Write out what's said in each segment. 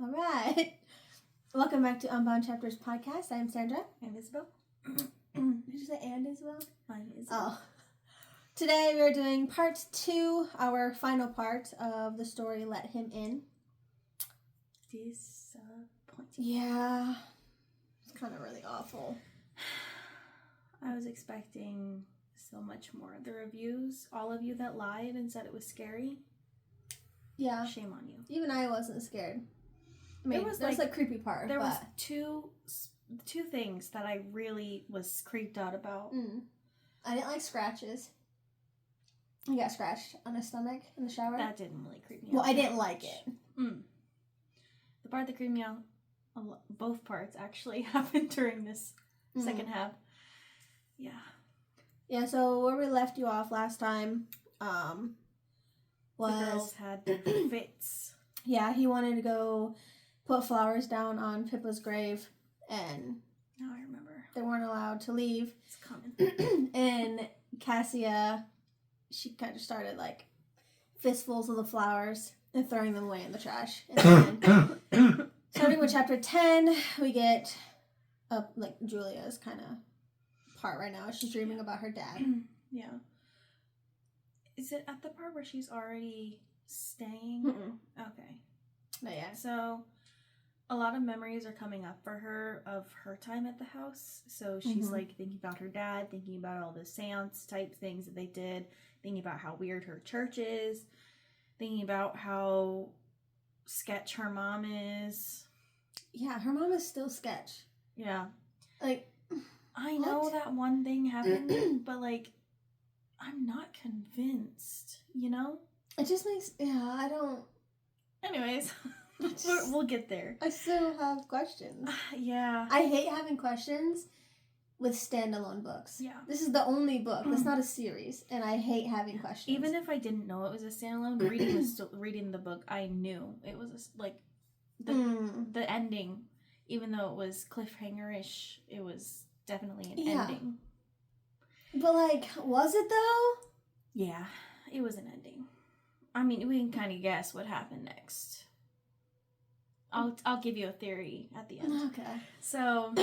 All right. Welcome back to Unbound Chapters podcast. I'm Sandra. I'm Isabel. Did you say and Isabel? I'm Isabel. Oh. Today we're doing part 2, our final part of the story, Let Him In. Disappointing. Yeah. It's kind of really awful. I was expecting so much more. The reviews, all of you that lied and said it was scary, Yeah. shame on you. Even I wasn't scared. I mean, there was like creepy part. There but... was two things that I really was creeped out about. I didn't like scratches. I got scratched on his stomach in the shower. That didn't really creep me out. Well, I didn't like it. The part that creeped me out, both parts actually, happened during this second half. Yeah. Yeah, so where we left you off last time was... The girls had their fits. Yeah, he wanted to go put flowers down on Pippa's grave, and Now I remember. they weren't allowed to leave. It's coming. And Cassia, she kind of started like fistfuls of the flowers and throwing them away in the trash. And then, starting with chapter 10, we get like Julia's kind of part right now. She's dreaming about her dad. Yeah. Is it at the part where she's already staying? Okay. Not yet. So, a lot of memories are coming up for her of her time at the house. So she's like thinking about her dad, thinking about all the seance type things that they did, thinking about how weird her church is, thinking about how sketch her mom is. Yeah, her mom is still sketch. Yeah. Like, I know that one thing happened, but like, I'm not convinced, you know? it just makes, I don't... Anyways, we'll get there. I still have questions. Yeah. I hate having questions with standalone books. Yeah. This is the only book. That's not a series, and I hate having questions. Even if I didn't know it was a standalone, reading the book, I knew it was the ending. Even though it was cliffhanger-ish, it was definitely an ending. But like, was it though? Yeah, it was an ending. I mean, we can kind of guess what happened next. I'll give you a theory at the end. Okay. So,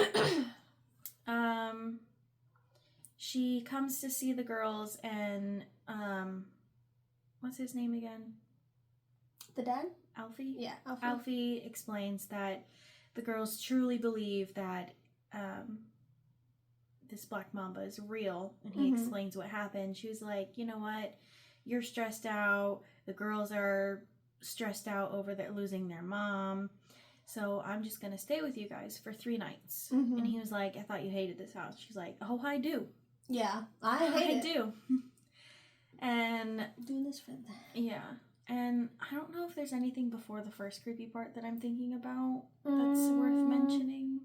she comes to see the girls, and what's his name again? The dad? Alfie? Yeah, Alfie. Alfie explains that the girls truly believe that this black mamba is real, and he explains what happened. She was like, you know what? You're stressed out. The girls are stressed out over losing their mom. So I'm just going to stay with you guys for 3 nights. And he was like, I thought you hated this house. She's like, oh, I do. Yeah, I hate it. I do. And doing this for them. yeah. And I don't know if there's anything before the first creepy part that I'm thinking about that's worth mentioning.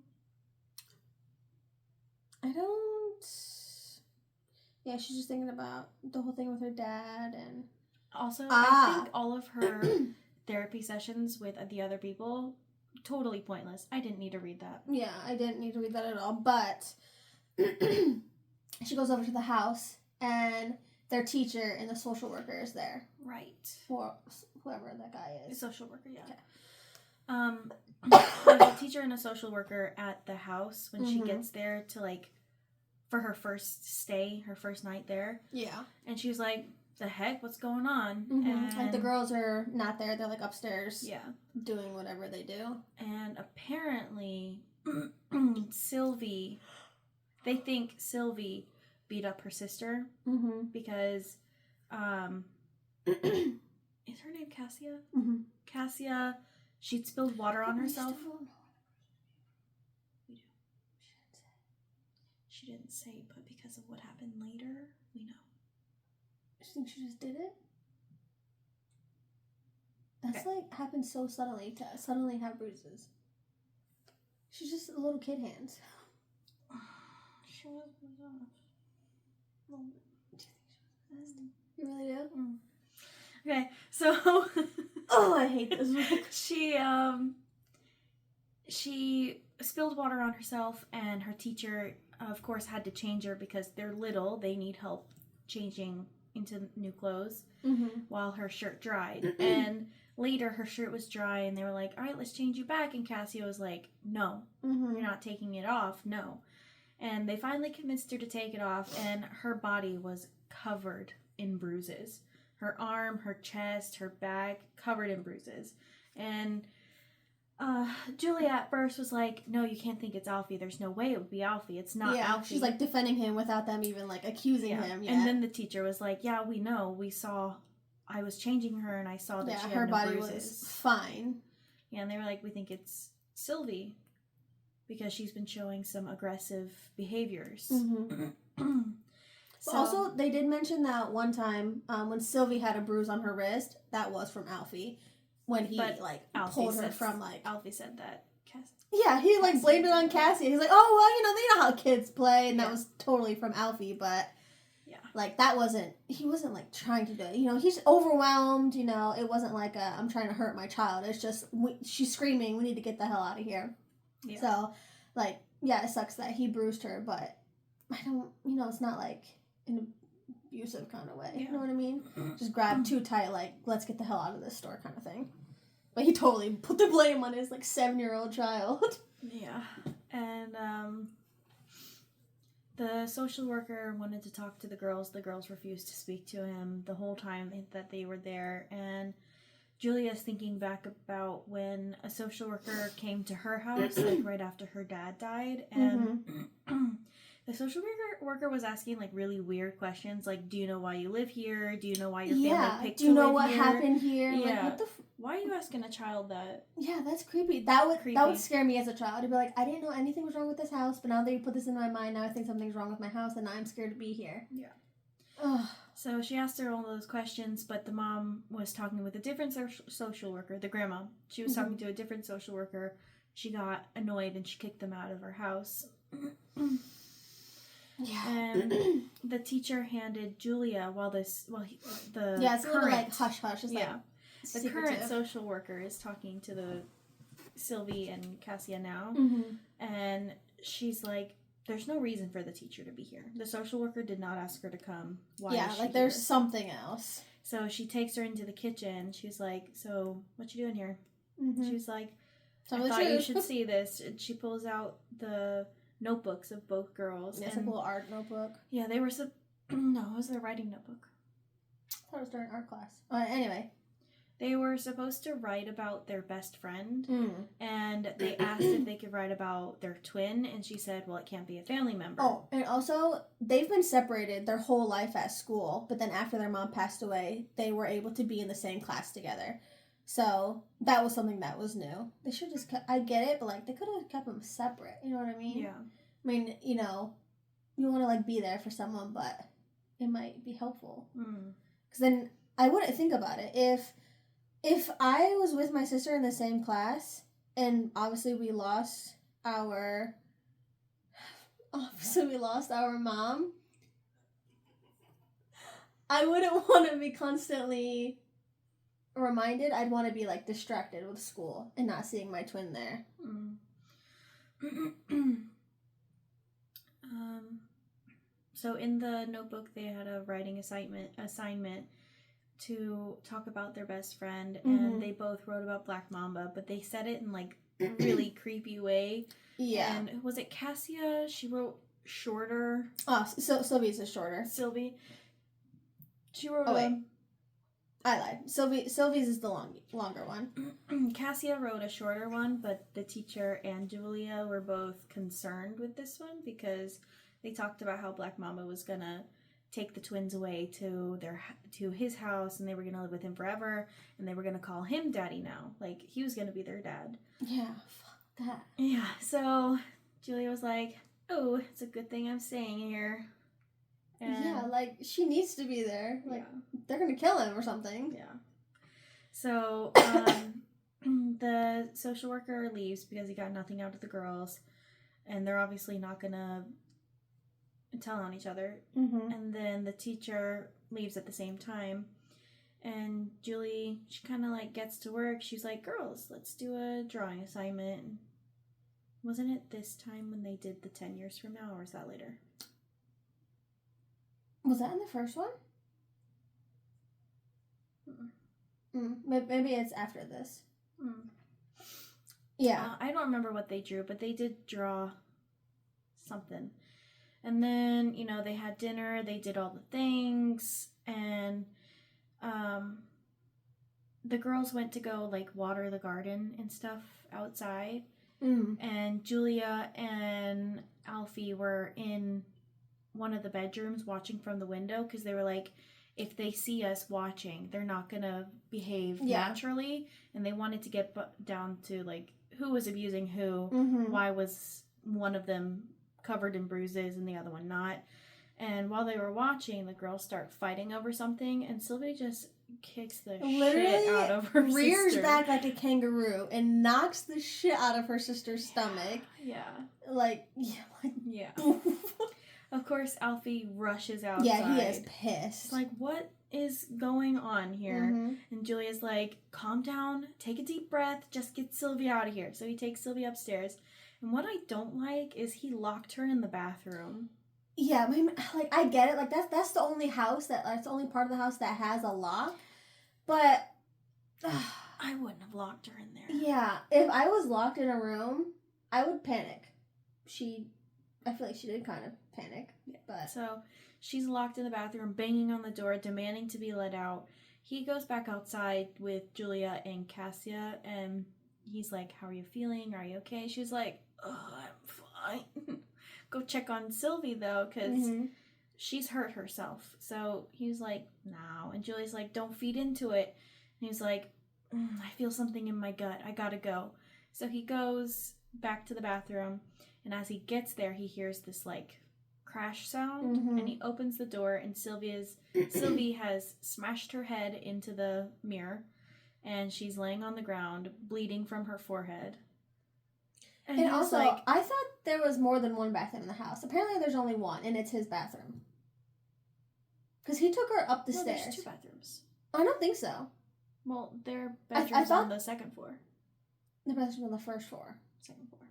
I don't... Yeah, she's just thinking about the whole thing with her dad and... Also, I think all of her therapy sessions with the other people, totally pointless. I didn't need to read that. Yeah, I didn't need to read that at all, but she goes over to the house and their teacher and the social worker is there. Right. Or whoever that guy is. A social worker, yeah. Okay. There's a teacher and a social worker at the house when she gets there to like, for her first stay, her first night there. Yeah. And she's like, the heck, what's going on? And like the girls are not there, they're like upstairs. Yeah. Doing whatever they do. And apparently, they think Sylvie beat up her sister because, is her name Cassia? Cassia, she'd spilled water on herself. We do. She didn't say, but because of what happened later, we know. You think she just did it? That's like happened so suddenly to suddenly have bruises. She's just a little kid hands. She was possessed. Do you think she was possessed? You really do? Okay, so oh, I hate this book. She spilled water on herself, and her teacher, of course, had to change her because they're little. They need help changing into new clothes while her shirt dried. And later her shirt was dry and they were like, all right, let's change you back. And Cassia was like, no, you're not taking it off. No. And they finally convinced her to take it off, and her body was covered in bruises. Her arm, her chest, her back, covered in bruises. And Julia at first was like, no, you can't think it's Alfie. There's no way it would be Alfie. It's not Alfie. She's like defending him without them even like accusing him. Yeah. And then the teacher was like, yeah, we know. We saw, I was changing her and I saw that she had her no body bruises. Was fine. Yeah, and they were like, we think it's Sylvie because she's been showing some aggressive behaviors. So, also, they did mention that one time when Sylvie had a bruise on her wrist, that was from Alfie. When he, pulled her from, Alfie said that. Yeah, he, blamed it on Cassie. He's like, oh, well, they know how kids play, and that was totally from Alfie, but, he wasn't, trying to do it. He's overwhelmed, it wasn't I'm trying to hurt my child. It's just, she's screaming, we need to get the hell out of here. Yeah. So, it sucks that he bruised her, but I don't, it's not, an abusive kind of way. Yeah. You know what I mean? Just grab too tight, let's get the hell out of this store kind of thing. But he totally put the blame on his 7-year-old child. Yeah. And the social worker wanted to talk to the girls. The girls refused to speak to him the whole time that they were there. And Julia's thinking back about when a social worker came to her house right after her dad died, and the social worker was asking really weird questions, do you know why you live here? Do you know why your family picked do you to know live what here? happened here? Yeah. What the why are you asking a child that? Yeah, that's creepy. That would scare me as a child. To be like, I didn't know anything was wrong with this house, but now that you put this in my mind, now I think something's wrong with my house, and I'm scared to be here. Yeah. Ugh. So she asked her all those questions, but the mom was talking with a different social worker, the grandma. She was talking to a different social worker. She got annoyed and she kicked them out of her house. Yeah. And the teacher handed Julia it's a little hush hush. It's the current social worker is talking to the Sylvie and Cassia now, and she's like, there's no reason for the teacher to be here. The social worker did not ask her to come. Why is she there's here? Something else. So she takes her into the kitchen. She's like, so what you doing here? She's like, I thought you should see this. And she pulls out the notebooks of both girls. Yeah, it's a little art notebook. Yeah, they were no, it was their writing notebook. I thought it was during art class. Anyway. They were supposed to write about their best friend, and they asked if they could write about their twin, and she said, well, it can't be a family member. Oh, and also, they've been separated their whole life at school, but then after their mom passed away, they were able to be in the same class together. So, that was something that was new. They should just I get it, but, they could have kept them separate, you know what I mean? Yeah. I mean, you want to, be there for someone, but it might be helpful. Because then, I wouldn't think about it. If I was with my sister in the same class, and obviously we lost our mom, I wouldn't want to be constantly reminded. I'd want to be distracted with school and not seeing my twin there. So in the notebook, they had a writing assignment to talk about their best friend, and they both wrote about Black Mamba, but they said it in a really creepy way. Yeah. And was it Cassia? She wrote shorter. Oh, so Sylvie's is shorter. Sylvie. She wrote. Oh wait, I lied. Sylvie's is the longer one. Cassia wrote a shorter one, but the teacher and Julia were both concerned with this one because they talked about how Black Mamba was gonna take the twins away to his house, and they were gonna live with him forever, and they were gonna call him Daddy now. He was gonna be their dad. Yeah, fuck that. Yeah, so Julia was like, oh, it's a good thing I'm staying here. And yeah, she needs to be there. They're gonna kill him or something. Yeah. So, the social worker leaves because he got nothing out of the girls, and they're obviously not gonna tell on each other. And then the teacher leaves at the same time, and Julie, she kind of gets to work. She's like, girls, let's do a drawing assignment. Wasn't it this time when they did the 10 years from now, or was that later? Was that in the first one? Maybe it's after this. Mm. Yeah. I don't remember what they drew, but they did draw something. And then, they had dinner, they did all the things, and the girls went to go, water the garden and stuff outside. And Julia and Alfie were in one of the bedrooms watching from the window because they were like, if they see us watching, they're not going to behave naturally. And they wanted to get down to, who was abusing who, why was one of them covered in bruises and the other one not. And while they were watching, the girls start fighting over something, and Sylvie just kicks the shit out of her rears sister. back like a kangaroo and knocks the shit out of her sister's stomach. Yeah. Yeah. Of course, Alfie rushes outside. Yeah, he is pissed. Like, what is going on here? And Julia's like, calm down, take a deep breath, just get Sylvie out of here. So he takes Sylvie upstairs. And what I don't like is he locked her in the bathroom. Yeah, I get it. That's the only house that's the only part of the house that has a lock. But I wouldn't have locked her in there. Yeah, if I was locked in a room, I would panic. I feel like she did kind of panic. Yeah. But so she's locked in the bathroom, banging on the door, demanding to be let out. He goes back outside with Julia and Cassia, and he's like, how are you feeling? Are you okay? She's like, oh, I'm fine. Go check on Sylvie, though, because she's hurt herself. So he was like, no. And Julia's like, don't feed into it. And he's like, I feel something in my gut. I gotta go. So he goes back to the bathroom, and as he gets there, he hears this, crash sound, and he opens the door, and Sylvie has smashed her head into the mirror, and she's laying on the ground, bleeding from her forehead. And also, I thought there was more than one bathroom in the house. Apparently there's only one, and it's his bathroom. Because he took her up the stairs. There's 2 bathrooms. I don't think so. Well, their bedroom's on the 2nd floor. The bedroom's on the 1st floor. 2nd floor.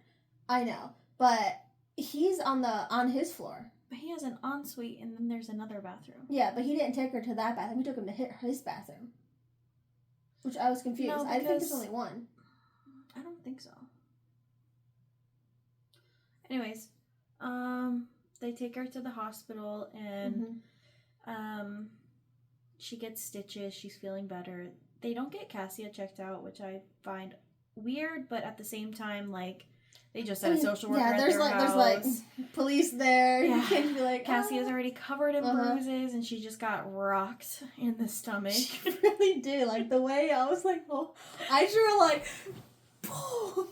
I know, but he's on his floor. But he has an ensuite, and then there's another bathroom. Yeah, but he didn't take her to that bathroom. He took him to his bathroom. Which I was confused. No, I think there's only one. I don't think so. Anyways, they take her to the hospital, and she gets stitches. She's feeling better. They don't get Cassia checked out, which I find weird, but at the same time, they just had a social worker at their house. There's police there. Yeah. You can't be like, Cassia's already covered in bruises, and she just got rocked in the stomach. She really did. The way I was like, oh, I drew boom.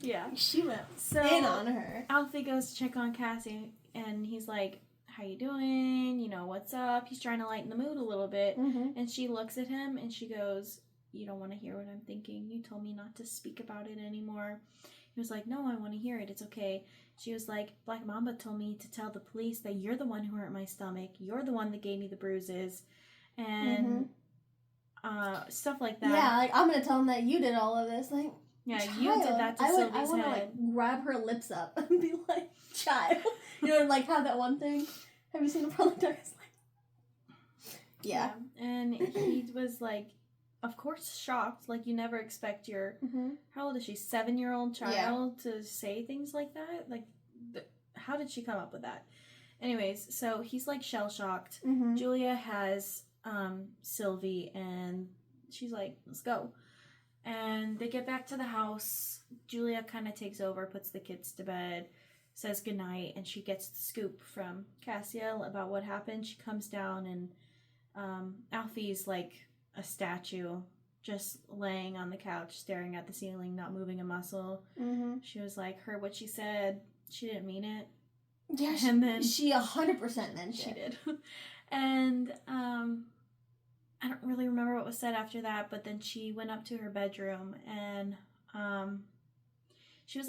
Yeah. She went in on her. Alfie goes to check on Cassie, and he's like, how you doing? What's up? He's trying to lighten the mood a little bit. And she looks at him, and she goes, you don't want to hear what I'm thinking? You told me not to speak about it anymore. He was like, no, I want to hear it. It's okay. She was like, Black Mamba told me to tell the police that you're the one who hurt my stomach. You're the one that gave me the bruises. And stuff like that. Yeah, I'm going to tell him that you did all of this. Yeah, child. you did that to Sylvie's I want head. to grab her lips up and be like, child. Have that one thing. Have you seen the Pearly Darkest Light? Yeah. And he was of course shocked. You never expect your how old is she? 7-year-old child to say things like that. How did she come up with that? Anyways, so he's shell shocked. Julia has Sylvie, and she's like, let's go. And they get back to the house. Julia kind of takes over, puts the kids to bed, says goodnight, and she gets the scoop from Cassia about what happened. She comes down, and Alfie's a statue, just laying on the couch, staring at the ceiling, not moving a muscle. She was like, heard what she said. She didn't mean it. Yeah, and then she 100% meant it. She did. And I don't really remember what was said after that, but then she went up to her bedroom, and she was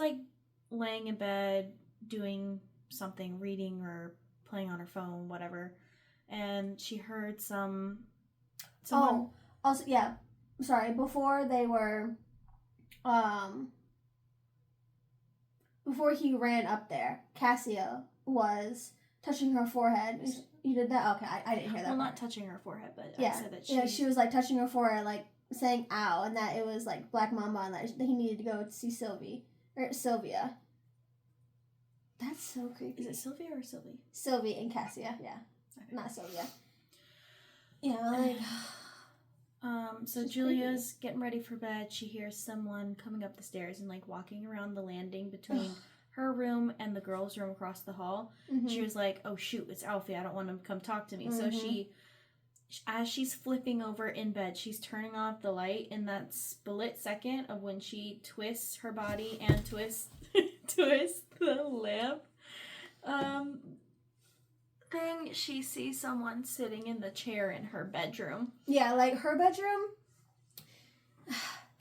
laying in bed doing something, reading or playing on her phone, whatever, and she heard someone. Oh, also, yeah, sorry, before they were, before he ran up there, Cassia was touching her forehead. You did that? Okay, I didn't hear that. Well, part. not touching her forehead, but yeah. I said that she was like touching her forehead, like saying "ow," and that it was like Black Mamba, and that he needed to go to see Sylvia. That's so creepy. Is it Sylvia or Sylvie? Sylvie and Cassia, yeah, okay. not Sylvia. Yeah, like. So Julia's getting ready for bed. She hears someone coming up the stairs and like walking around the landing between her room and the girls' room across the hall. Mm-hmm. She was like, "Oh shoot, it's Alfie. I don't want him to come talk to me." Mm-hmm. So as she's flipping over in bed, she's turning off the light in that split second of when she twists her body and twists the lamp. She sees someone sitting in the chair in her bedroom. Yeah, like her bedroom.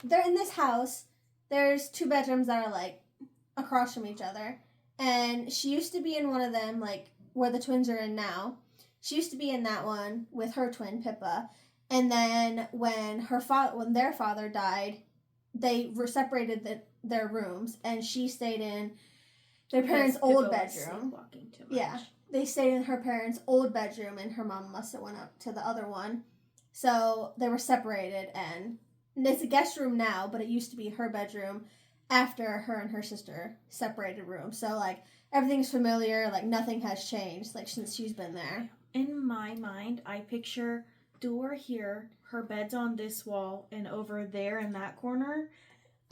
They're in this house. There's 2 bedrooms that are like across from each other, and she used to be in one of them, like where the twins are in now. She used to be in that one with her twin Pippa, and then when their father died, they were separated their rooms, and she stayed in their parents' old bedroom. Sleepwalking too much. Yeah. They stayed in her parents' old bedroom, and her mom must have went up to the other one. So they were separated, and it's a guest room now, but it used to be her bedroom after her and her sister separated rooms. So, like, everything's familiar. Like, nothing has changed, like, since she's been there. In my mind, I picture door here, her bed's on this wall, and over there in that corner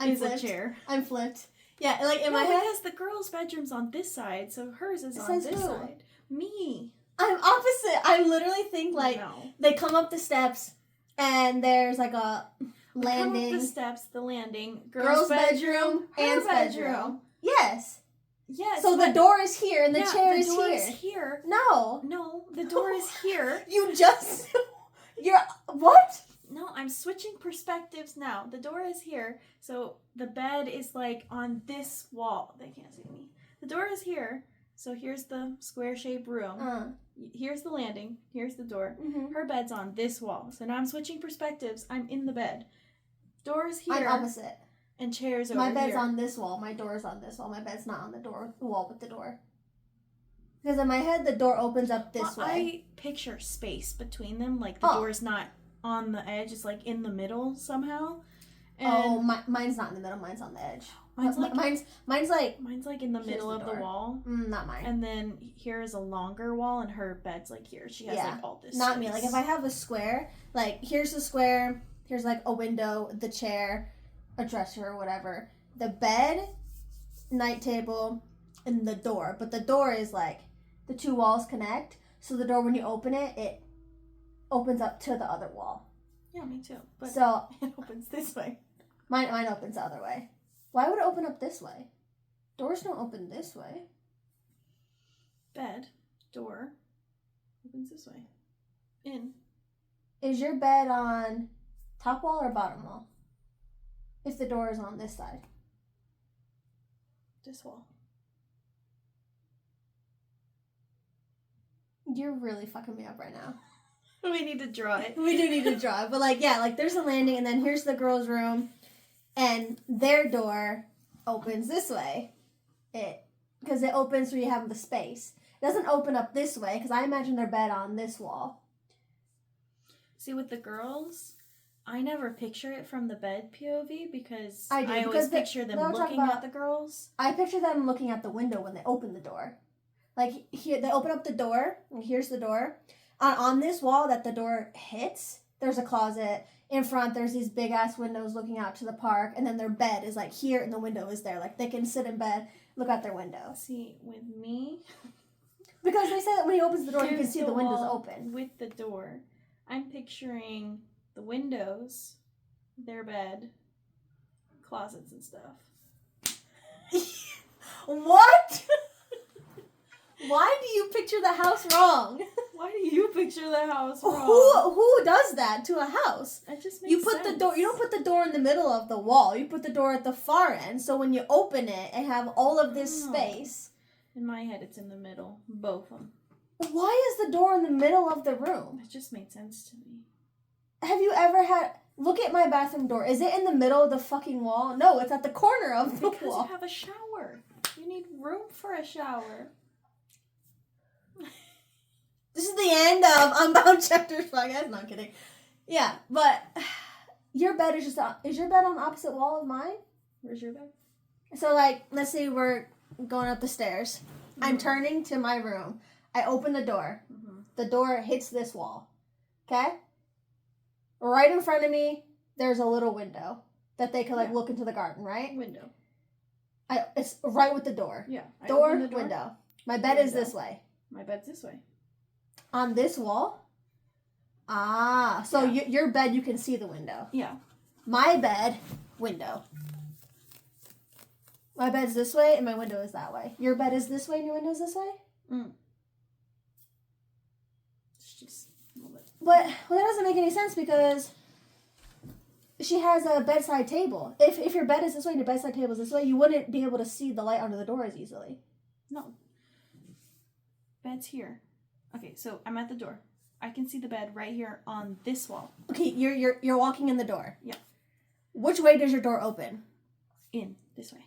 is a chair. I'm flipped. Yeah, like, in my head... because the girl's bedroom's on this side, so hers is on this side. Me. I'm opposite. I literally think, like, they come up the steps, and there's, like, a landing. Come up the steps, the landing, girl's bedroom, and bedroom. Yes. Yes. So the door is here, and the chair is here. The door is here. No, the door is here. You're, what? No, I'm switching perspectives now. The door is here, so the bed is, like, on this wall. They can't see me. The door is here. So here's the square-shaped room. Here's the landing. Here's the door. Mm-hmm. Her bed's on this wall. So now I'm switching perspectives. I'm in the bed. Door's here. I'm opposite. And chairs over here. My bed's on this wall. My door's on this wall. My bed's not on the wall with the door. Because in my head, the door opens up this way. I picture space between them. Like the door's not on the edge. It's like in the middle somehow. And mine's not in the middle. Mine's on the edge. Mine's like in the middle of the wall. Not mine. And then here is a longer wall, and her bed's like here. She has like all this. Not space. Me. Like if I have a square, like here's the square. Here's like a window, the chair, a dresser or whatever. The bed, night table, and the door. But the door is like the 2 walls connect. So the door, when you open it, it opens up to the other wall. Yeah, me too. But so it opens this way. Mine opens the other way. Why would it open up this way? Doors don't open this way. Bed, door, opens this way. In. Is your bed on top wall or bottom wall? If the door is on this side. This wall. You're really fucking me up right now. We need to draw it. We do need to draw it. But like, yeah, like there's a landing, and then here's the girls' room. And their door opens this way. Because it opens where you have the space. It doesn't open up this way, because I imagine their bed on this wall. See, with the girls, I never picture it from the bed POV, because I always picture them looking at the girls. I picture them looking at the window when they open the door. Like, here, they open up the door, and here's the door. On this wall that the door hits, there's a closet. In front, there's these big-ass windows looking out to the park, and then their bed is, like, here, and the window is there. Like, they can sit in bed, look out their window. See, with me... Because they say that when he opens the door, you can see the windows open. With the door, I'm picturing the windows, their bed, closets and stuff. What? Why do you picture the house wrong? Why do you picture the house wrong? Who does that to a house? That just makes sense. The door. You don't put the door in the middle of the wall. You put the door at the far end. So when you open it and have all of this space. In my head, it's in the middle. Both of them. Why is the door in the middle of the room? It just made sense to me. Have you ever had... Look at my bathroom door. Is it in the middle of the fucking wall? No, it's at the corner of the wall. Because you have a shower. You need room for a shower. This is the end of Unbound Chapters podcast. No, I'm kidding. Yeah, but your bed is is your bed on the opposite wall of mine? Where's your bed? So, like, let's say we're going up the stairs. Mm-hmm. I'm turning to my room. I open the door. Mm-hmm. The door hits this wall. Okay? Right in front of me, there's a little window that they could, like, look into the garden, right? Window. It's right with the door. Yeah. Door, window. My bed is this way. My bed's this way. On this wall? Ah, so your bed, you can see the window. Yeah. My bed, window. My bed's this way and my window is that way. Your bed is this way and your window's this way? It's just a little bit. But that doesn't make any sense because she has a bedside table. If your bed is this way and your bedside table is this way, you wouldn't be able to see the light under the door as easily. No. Bed's here. Okay, so I'm at the door. I can see the bed right here on this wall. Okay, you're walking in the door. Yeah. Which way does your door open? In. This way.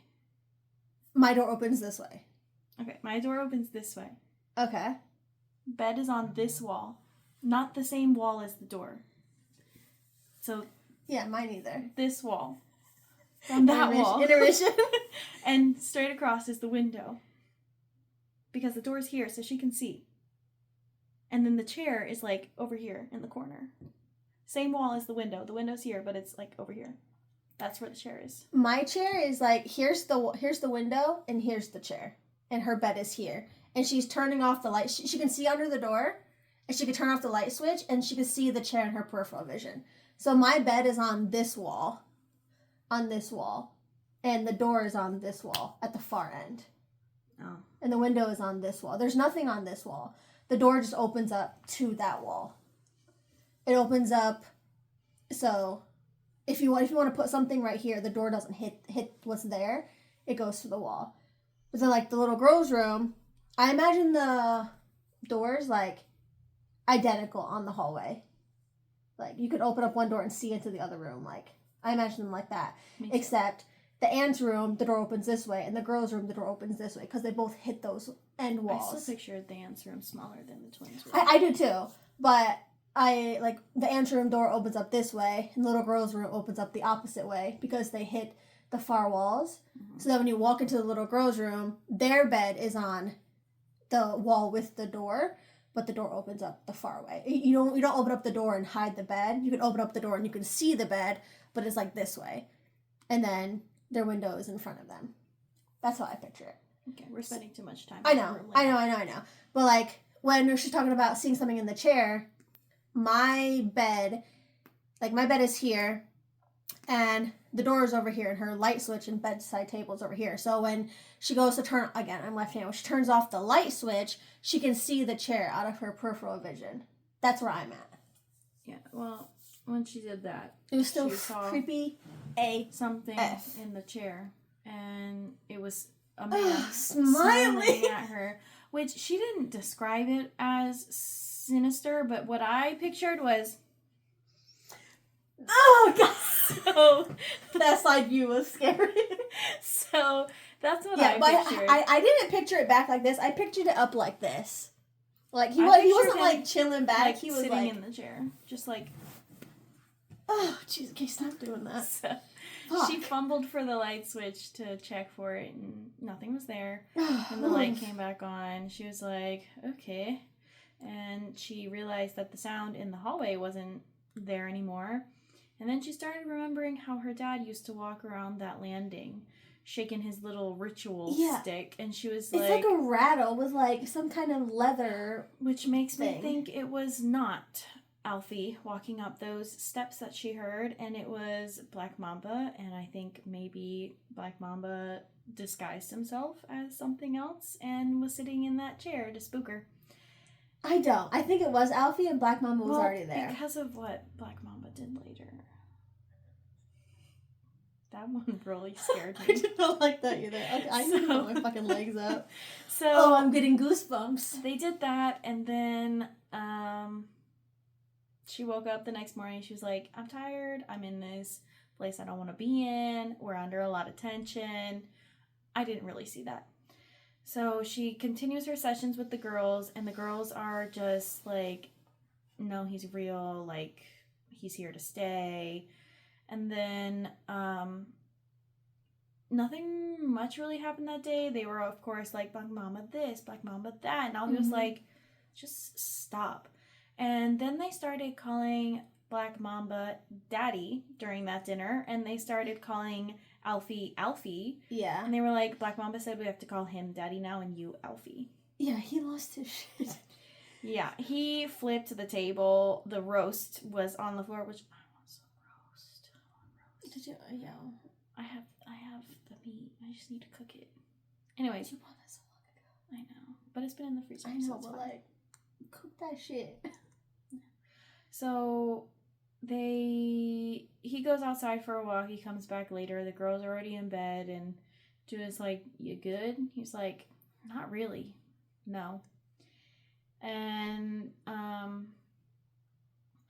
My door opens this way. Okay, my door opens this way. Okay. Bed is on this wall. Not the same wall as the door. So... Yeah, mine either. This wall. From that wall. Intermission. And straight across is the window. Because the door's here, so she can see. And then the chair is, like, over here in the corner. Same wall as the window. The window's here, but it's, like, over here. That's where the chair is. My chair is, like, here's the window, and here's the chair. And her bed is here. And she's turning off the light. She can see under the door, and she can turn off the light switch, and she can see the chair in her peripheral vision. So my bed is on this wall. On this wall. And the door is on this wall at the far end. Oh. And the window is on this wall. There's nothing on this wall. The door just opens up to that wall. It opens up, so if you want to put something right here, the door doesn't hit what's there. It goes to the wall. But then, like, the little girl's room, I imagine the doors, like, identical on the hallway. Like, you could open up one door and see into the other room. Like, I imagine them like that. Except the aunt's room, the door opens this way, and the girl's room, the door opens this way, because they both hit those end walls. I still pictured the aunt's room smaller than the twins' room. I do too, but the aunt's room door opens up this way, and the little girl's room opens up the opposite way, because they hit the far walls. Mm-hmm. So that when you walk into the little girl's room, their bed is on the wall with the door, but the door opens up the far way. You don't open up the door and hide the bed. You can open up the door and you can see the bed, but it's like this way. And then their window is in front of them. That's how I picture it. Okay, we're spending too much time. I know. But, like, when she's talking about seeing something in the chair, my bed is here, and the door is over here, and her light switch and bedside table is over here. So when she goes to turn, again, I'm left-handed, when she turns off the light switch, she can see the chair out of her peripheral vision. That's where I'm at. Yeah, well, when she did that, it was still creepy something AF. In the chair, and it was a man smiling at her, which she didn't describe it as sinister, but what I pictured was, oh god, so that side view was scary. So that's what I pictured. I didn't picture it back like this. I pictured it up like this. Like he wasn't like chilling back. Like he was sitting like in the chair, just like. Oh, jeez, okay, stop doing that. So, she fumbled for the light switch to check for it, and nothing was there. And the light came back on. She was like, okay. And she realized that the sound in the hallway wasn't there anymore. And then she started remembering how her dad used to walk around that landing, shaking his little ritual stick. And she was like... It's like a rattle with, like, some kind of leather Which makes me think it was not Alfie walking up those steps that she heard, and it was Black Mamba, and I think maybe Black Mamba disguised himself as something else and was sitting in that chair to spook her. I don't. I think it was Alfie and Black Mamba was already there. Because of what Black Mamba did later. That one really scared me. I did not like that either. I need to put my fucking legs up. So I'm getting goosebumps. They did that, and then she woke up the next morning. She was like, I'm tired. I'm in this place I don't want to be in. We're under a lot of tension. I didn't really see that. So she continues her sessions with the girls, and the girls are just like, no, he's real, like, he's here to stay. And then, nothing much really happened that day. They were, of course, like, Black Mamba this, Black Mamba that, and Alfie was like, just stop. And then they started calling Black Mamba Daddy during that dinner, and they started calling Alfie. Yeah. And they were like, Black Mamba said we have to call him Daddy now and you Alfie. Yeah, he lost his shit. Yeah, he flipped the table. The roast was on the floor, which I want some roast. Did you? Yeah. I have the meat. I just need to cook it. Anyways, You bought that so long ago. I know, but it's been in the freezer. I know, so but fine. like, cook that shit. So he goes outside for a walk. He comes back later. The girl's already in bed, and Julia's like, "You good?" He's like, "Not really, no." And I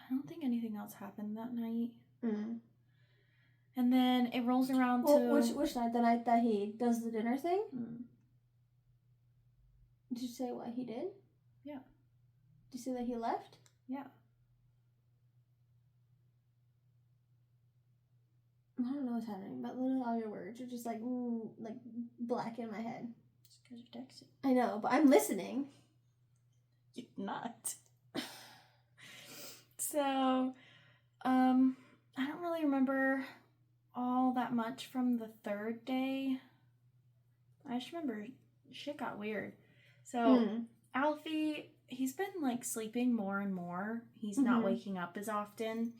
don't think anything else happened that night. Mm. And then it rolls around which night? The night that he does the dinner thing? Did you say what he did? Yeah. Did you say that he left? Yeah. I don't know what's happening, but literally all your words are just like black in my head. Just because you're texting. I know, but I'm listening. You're not. So, I don't really remember all that much from the third day. I just remember shit got weird. So, Alfie, he's been like sleeping more and more. He's not waking up as often.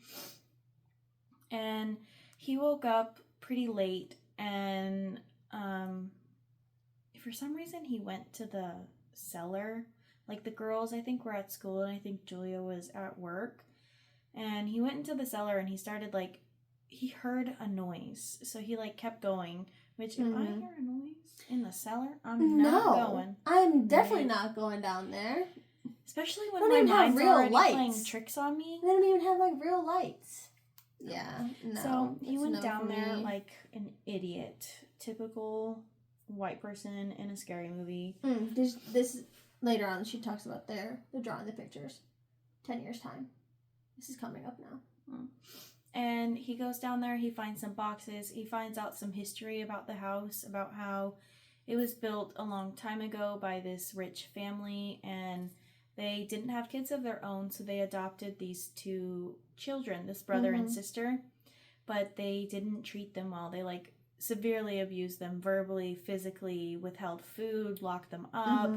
And he woke up pretty late, and for some reason he went to the cellar. Like, the girls, I think, were at school, and I think Julia was at work. And he went into the cellar, and he started, like, he heard a noise. So he, like, kept going, which, if I hear a noise in the cellar, I'm not going. I'm definitely not going down there. Especially when my mind's already playing tricks on me. They don't even have, like, real lights. Yeah, no. So he went down there like an idiot. Typical white person in a scary movie. This later on, she talks about they're drawing the pictures. 10 years time. This is coming up now. And he goes down there, he finds some boxes, he finds out some history about the house, about how it was built a long time ago by this rich family, and they didn't have kids of their own, so they adopted these two children, this brother and sister, but they didn't treat them well. They, like, severely abused them verbally, physically, withheld food, locked them up,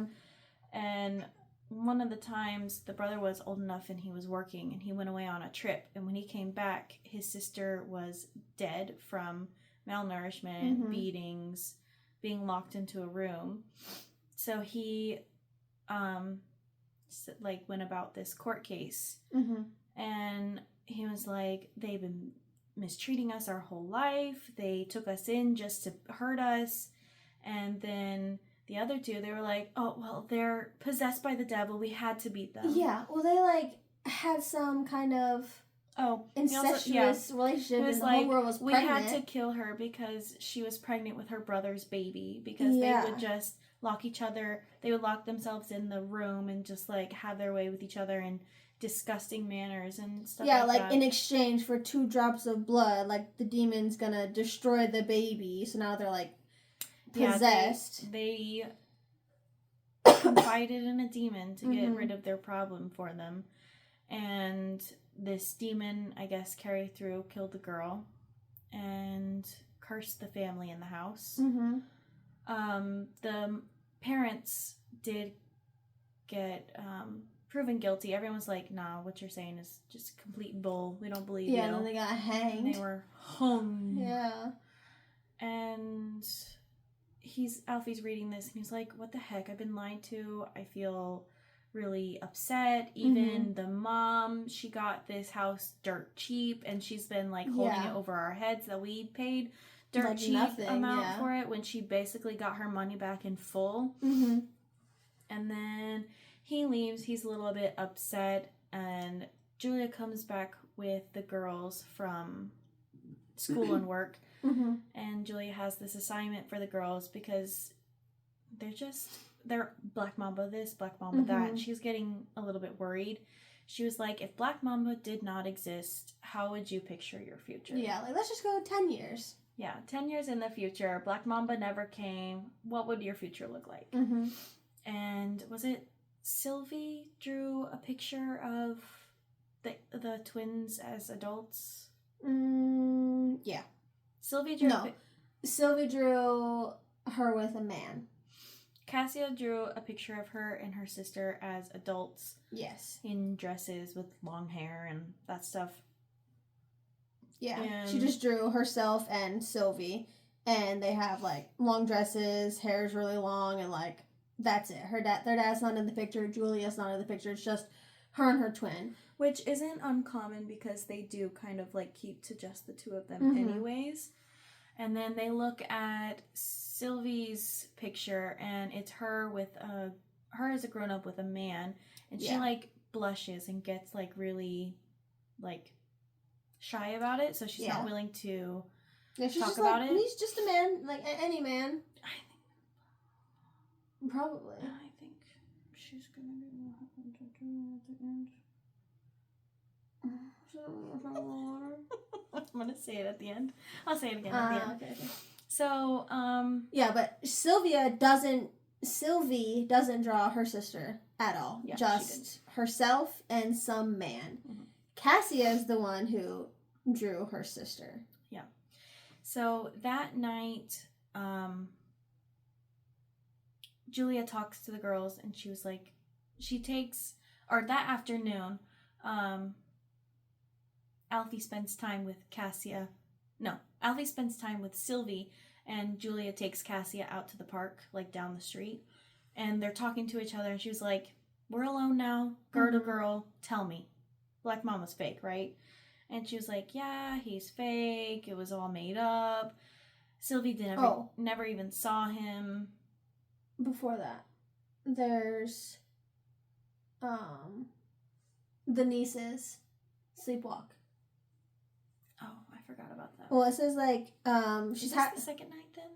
and one of the times the brother was old enough and he was working, and he went away on a trip, and when he came back, his sister was dead from malnourishment, beatings, being locked into a room. So he went about this court case, and he was like, they've been mistreating us our whole life, they took us in just to hurt us. And then the other two, they were like, oh, well, they're possessed by the devil, we had to beat them. Yeah, well, they, like, had some kind of incestuous relationship, and the whole world was pregnant. We had to kill her because she was pregnant with her brother's baby, because they would just lock each other, they would lock themselves in the room and just, like, have their way with each other in disgusting manners and stuff like that. Yeah, like, in exchange for 2 drops of blood, like, the demon's gonna destroy the baby, so now they're, like, possessed. Yeah, they confided in a demon to get rid of their problem for them. And this demon, I guess, carried through, killed the girl, and cursed the family in the house. The parents did get proven guilty. Everyone's like, nah, what you're saying is just complete bull. We don't believe you. Yeah, and then they got hanged. And they were hung. Yeah. And Alfie's reading this, and he's like, what the heck? I've been lied to. I feel really upset. Even the mom, she got this house dirt cheap, and she's been, like, holding it over our heads that we paid dirt like cheap amount for it, when she basically got her money back in full. And then he leaves. He's a little bit upset, and Julia comes back with the girls from school and work. And Julia has this assignment for the girls because they're Black Mamba this, Black Mamba that. She's getting a little bit worried. She was like, if Black Mamba did not exist, how would you picture your future? Yeah, like, let's just go 10 years. Yeah, 10 years in the future, Black Mamba never came. What would your future look like? And was it Sylvie drew a picture of the twins as adults? Yeah. Sylvie drew... No. Sylvie drew her with a man. Cassia drew a picture of her and her sister as adults. Yes. In dresses with long hair and that stuff. Yeah. And she just drew herself and Sylvie. And they have, like, long dresses, hair's really long, and, like, that's it. Their dad's not in the picture. Julia's not in the picture. It's just her and her twin. Which isn't uncommon because they do kind of, like, keep to just the two of them anyways. And then they look at Sylvie's picture, and it's her as a grown-up with a man. And she, like, blushes and gets, like, really, like, shy about it. So she's not willing to talk about it. He's just a man, like any man. Probably. I think she's gonna be what happened to her at the end. I'm gonna say it at the end. I'll say it again at the end. Okay. So, yeah, but Sylvie doesn't draw her sister at all. Yeah, just herself and some man. Cassia is the one who drew her sister. Yeah. So that night, Julia talks to the girls, and she was like, that afternoon, Alfie spends time with Alfie spends time with Sylvie, and Julia takes Cassia out to the park, like down the street, and they're talking to each other, and she was like, we're alone now, girl to girl, tell me, Black Mama's fake, right? And she was like, yeah, he's fake, it was all made up. Sylvie never even saw him. Before that, there's the nieces sleepwalk. Oh, I forgot about that. Well, it says like she's the second night then?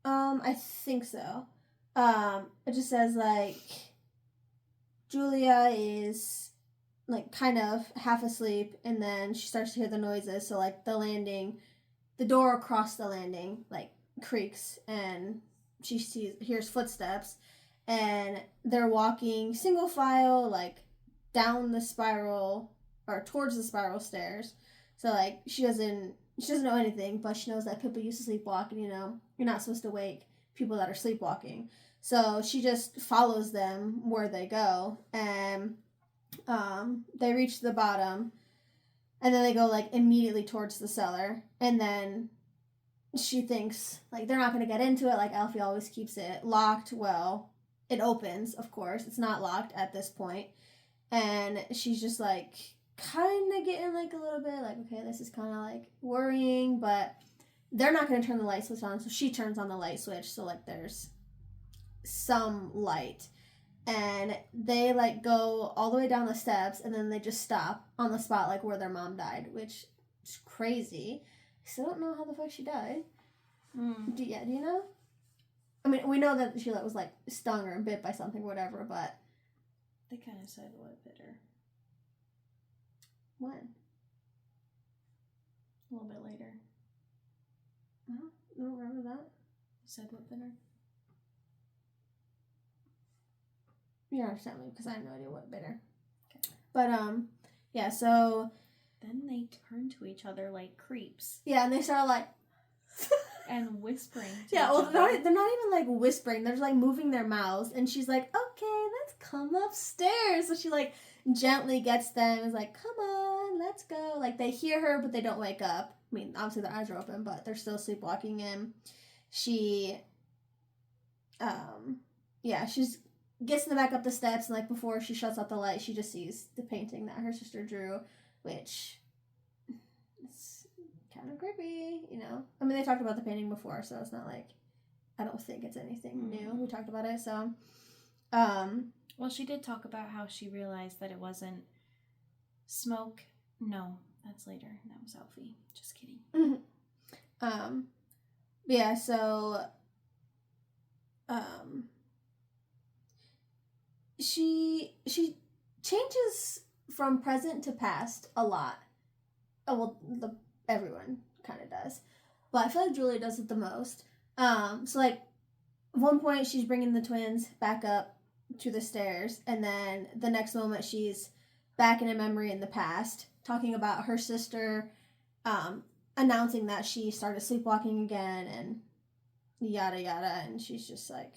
I think so. It just says like Julia is like kind of half asleep, and then she starts to hear the noises. So like the door across the landing like creaks, and she hears footsteps, and they're walking single file like down the spiral or towards the spiral stairs. So like she doesn't know anything, but she knows that people used to sleepwalk, and you're not supposed to wake people that are sleepwalking. So she just follows them where they go, and they reach the bottom, and then they go like immediately towards the cellar, and then she thinks like they're not going to get into it, like Alfie always keeps it locked. Well, it opens, of course. It's not locked at this point, and she's just like kind of getting like a little bit like, okay, this is kind of like worrying, but they're not going to turn the light switch on, so she turns on the light switch, so like there's some light, and they like go all the way down the steps, and then they just stop on the spot like where their mom died, which is crazy. I still don't know how the fuck she died. Do you know? I mean, we know that she was like stung or bit by something or whatever, but they kind of said what bit her. When? A little bit later. I don't remember that. Said what bit her? You understand me because I have no idea what bit her. Okay. But yeah. So then they turn to each other like creeps. Yeah, and they start like and whispering. Yeah, well, they're not even like whispering. They're just like moving their mouths, and she's like, "Okay, let's come upstairs." So she like gently gets them. Is like, "Come on, let's go." Like they hear her, but they don't wake up. I mean, obviously their eyes are open, but they're still sleepwalking. And she, she's gets them back up the steps, and like before she shuts off the light, she just sees the painting that her sister drew, which is kind of creepy, I mean, they talked about the painting before, so it's not like I don't think it's anything new. We talked about it, so well, she did talk about how she realized that it wasn't smoke. No, that's later. That was Alfie. Just kidding. Yeah, so um, she changes from present to past a lot. Oh, well, everyone kind of does, but I feel like Julia does it the most. So like, at one point she's bringing the twins back up to the stairs, and then the next moment she's back in a memory in the past, talking about her sister, announcing that she started sleepwalking again, and yada yada, and she's just like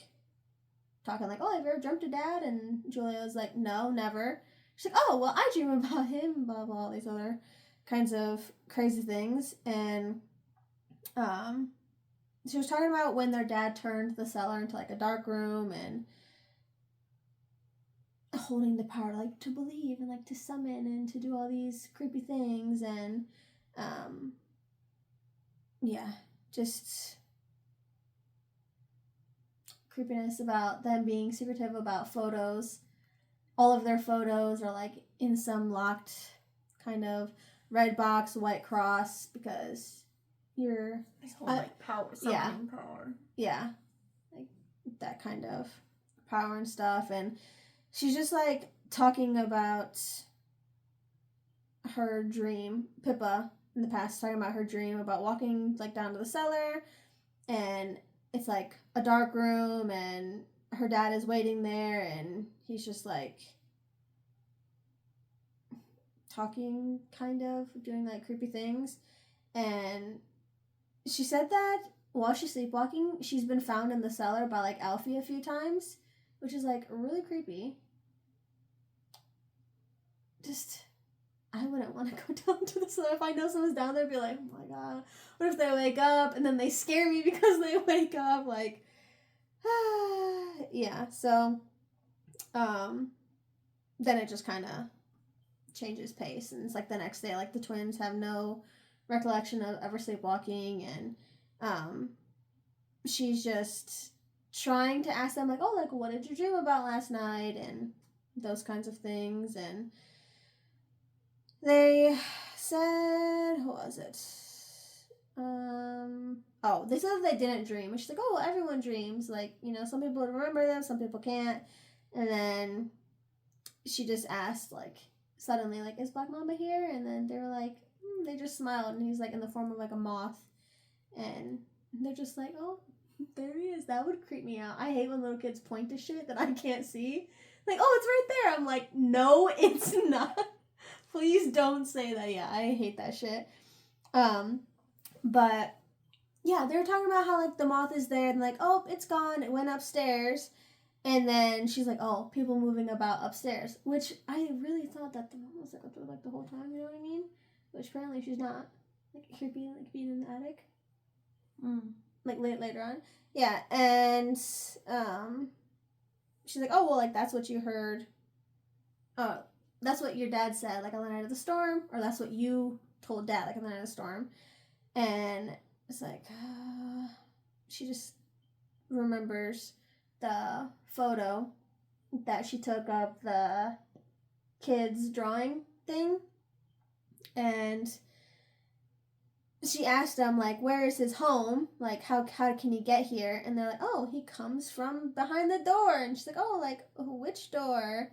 talking like, "Oh, have you ever dreamt of Dad?" And Julia's like, "No, never." She's like, "Oh, well, I dream about him." Blah blah, all these other kinds of crazy things, and she was talking about when their dad turned the cellar into like a dark room and holding the power like to believe and like to summon and to do all these creepy things, and yeah, just creepiness about them being secretive about photos. All of their photos are like in some locked kind of red box, white cross, because you're like power, summoning power. Yeah, like that kind of power and stuff. And she's just like talking about her dream, Pippa in the past, talking about her dream about walking like down to the cellar, and it's like a dark room, and her dad is waiting there, and he's just like talking, kind of doing like creepy things. And she said that while she's sleepwalking, she's been found in the cellar by like Alfie a few times, which is like really creepy. Just, I wouldn't want to go down to the cellar. If I know someone's down there, I'd be like, oh my god, what if they wake up and then they scare me because they wake up? Like, yeah. So, then it just kind of changes pace, and it's like the next day, like the twins have no recollection of ever sleepwalking, and she's just trying to ask them like, oh, like, what did you dream about last night, and those kinds of things. And they said, what was it, they said that they didn't dream, and she's like, oh, well, everyone dreams, like, you know, some people remember them, some people can't. And then she just asked, like, suddenly, like, is Black Mamba here? And then they were like, they just smiled, and he's like in the form of like a moth, and they're just like, oh, there he is. That would creep me out. I hate when little kids point to shit that I can't see. Like, oh, it's right there. I'm like, no, it's not. Please don't say that. Yeah, I hate that shit. But yeah, they were talking about how like the moth is there, and like, oh, it's gone. It went upstairs. And then she's like, oh, people moving about upstairs, which I really thought that the mom was like up there like the whole time, you know what I mean? Which apparently she's not. Like, creepy, like being in the attic. Like later on. Yeah, and she's like, oh, well, like that's what you heard. That's what your dad said, like on the night of the storm, or that's what you told Dad, like on the night of the storm. And it's like, she just remembers the photo that she took of the kids drawing thing, and she asked them like, where is his home, like how can he get here? And they're like, oh, he comes from behind the door. And she's like, oh, like which door?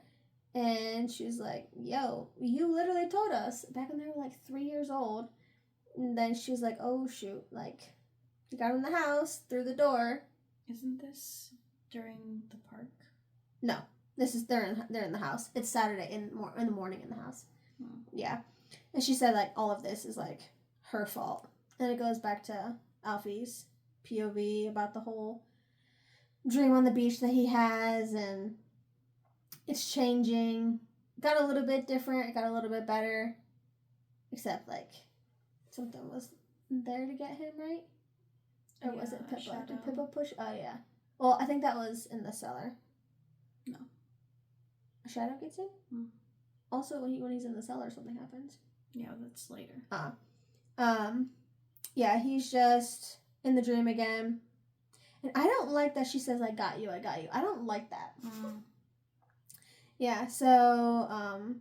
And she was like, yo, you literally told us back when they were like 3 years old. And then she was like, oh shoot, like he got in the house through the door. Isn't this during the park? No, this is they're in the house. It's Saturday in the morning in the house. Yeah, and she said like all of this is like her fault, and it goes back to Alfie's POV about the whole dream on the beach that he has, and it's changing. Got a little bit different. It got a little bit better, except like something was there to get him, right? Or was it Pippa? Did Pippa push? Oh yeah. Well, I think that was in the cellar. No. A shadow gets in? Also, when he's in the cellar, something happens. Yeah, that's later. Yeah, he's just in the dream again. And I don't like that she says, I got you. I don't like that. Yeah, so,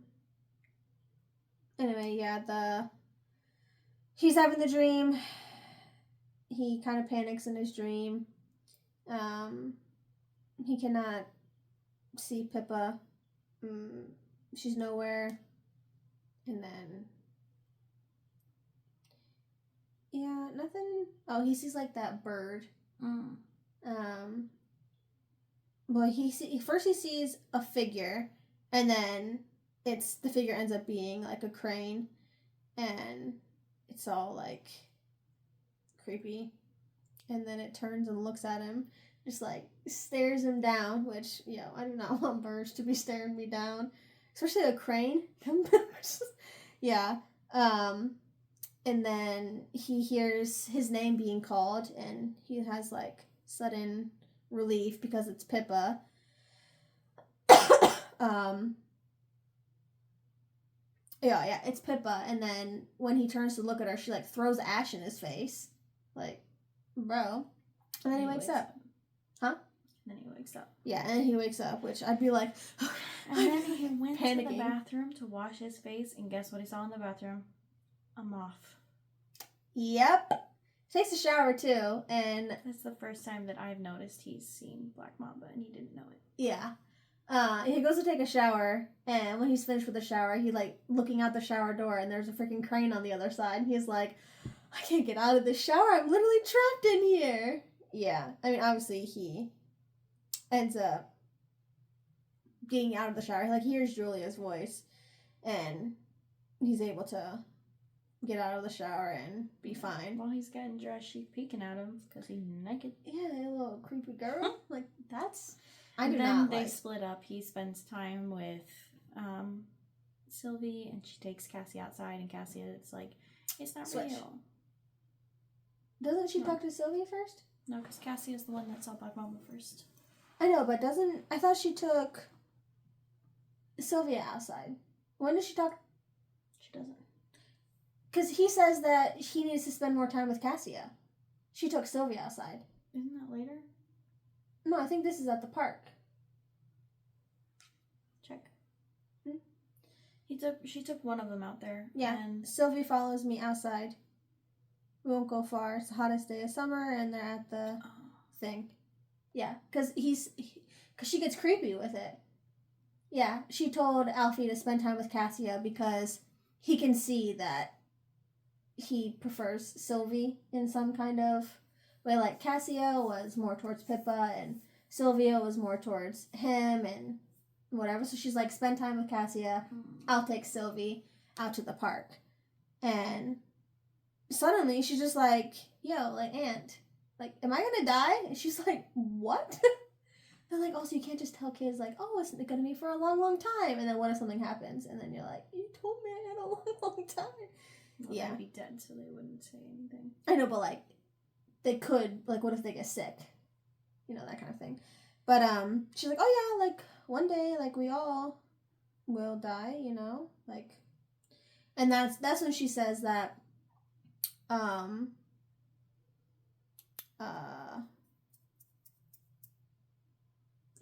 anyway, yeah, he's having the dream. He kind of panics in his dream. he cannot see Pippa. She's nowhere. And then, yeah, nothing. Oh, he sees like that bird. Well, first he sees a figure, and then the figure ends up being like a crane, and it's all like creepy. And then it turns and looks at him, just like stares him down, which, I do not want birds to be staring me down. Especially a crane. Yeah. And then he hears his name being called, and he has like sudden relief because it's Pippa. Yeah, it's Pippa. And then when he turns to look at her, she like throws ash in his face. Like, bro. And then he wakes up. Huh? And then he wakes up. Yeah, and then he wakes up, which I'd be like... And then he went panicking. to the bathroom to wash his face, and guess what he saw in the bathroom? A moth. Yep. Takes a shower, too, and... That's the first time that I've noticed he's seen Black Mamba, and he didn't know it. Yeah. He goes to take a shower, and when he's finished with the shower, he, like, looking out the shower door, and there's a freaking crane on the other side, and he's like, I can't get out of this shower, I'm literally trapped in here. Yeah, I mean, obviously, he ends up getting out of the shower. Like, he hears Julia's voice, and he's able to get out of the shower and be fine. While he's getting dressed, she's peeking at him, because he's naked. Yeah, a little creepy girl. Like, that's... I do then not they like... split up. He spends time with Sylvie, and she takes Cassie outside, and Cassie is like, it's not real. Doesn't she talk to Sylvie first? No, because Cassie is the one that saw Black Mamba first. I know, but I thought she took Sylvia outside. When does she talk? She doesn't. Because he says that he needs to spend more time with Cassia. She took Sylvia outside. Isn't that later? No, I think this is at the park. Check. She took one of them out there. Yeah, and Sylvie follows me outside. We won't go far. It's the hottest day of summer, and they're at the thing. Yeah, because she gets creepy with it. Yeah, she told Alfie to spend time with Cassia because he can see that he prefers Sylvie in some kind of way. Like, Cassia was more towards Pippa, and Sylvia was more towards him, and whatever. So she's like, spend time with Cassia. I'll take Sylvie out to the park. And suddenly she's just like, yo, like, Aunt, like, am I gonna die? And she's like, what? They're like, also, you can't just tell kids, like, oh, it's gonna be for a long, long time. And then what if something happens? And then you're like, you told me I had a long, long time. Well, yeah. They'd be dead, so they wouldn't say anything. I know, but, like, they could, like, what if they get sick? You know, that kind of thing. But, she's like, oh, yeah, like, one day, like, we all will die, you know? Like, and that's when she says that,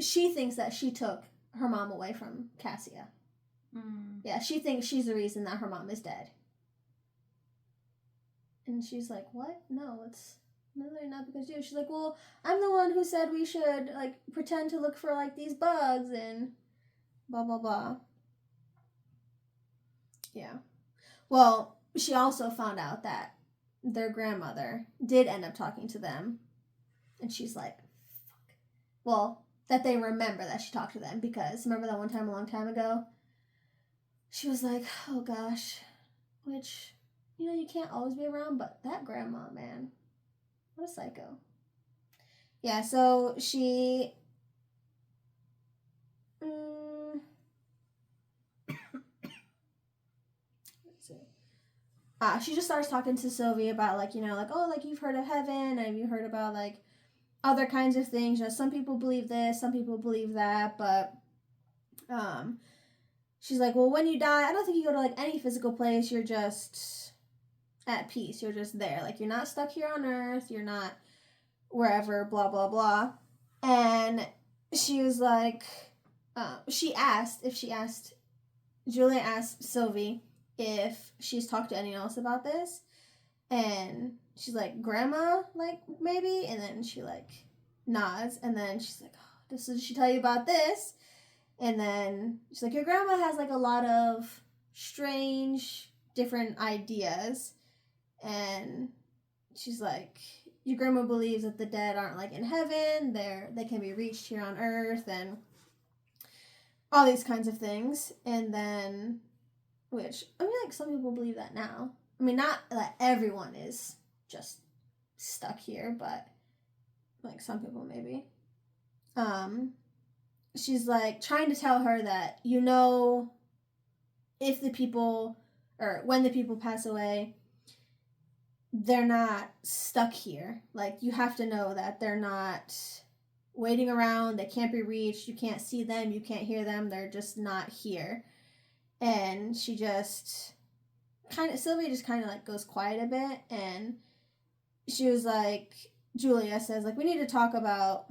she thinks that she took her mom away from Cassia. Yeah, she thinks she's the reason that her mom is dead. And she's like, what? No, it's really not because you. She's like, well, I'm the one who said we should, like, pretend to look for, like, these bugs and blah, blah, blah. Yeah. Well, she also found out that their grandmother did end up talking to them. And she's like, fuck. Well, that they remember that she talked to them because remember that one time a long time ago? She was like, oh gosh, which, you know, you can't always be around, but that grandma, man, what a psycho. Yeah, so she, she just starts talking to Sylvie about, like, you know, like, oh, like, you've heard of heaven, and you've heard about, like, other kinds of things. You know, some people believe this, some people believe that, but, she's like, well, when you die, I don't think you go to, like, any physical place. You're just at peace. You're just there. Like, you're not stuck here on Earth. You're not wherever, blah, blah, blah. And she was like, Julia asked Sylvie if she's talked to anyone else about this. And she's like, grandma, like, maybe? And then she, like, nods. And then she's like, oh, Did she tell you about this? And then she's like, your grandma has like a lot of strange, different ideas. And she's like, your grandma believes that the dead aren't like in heaven. They can be reached here on earth and all these kinds of things. And then, which, I mean, like some people believe that now. I mean, not that everyone is just stuck here, but like some people maybe. She's like trying to tell her that, if the people, or when the people pass away, they're not stuck here. Like, you have to know that they're not waiting around, they can't be reached, you can't see them, you can't hear them, they're just not here. And Sylvia just kind of like goes quiet a bit, and she was like, Julia says, like, we need to talk about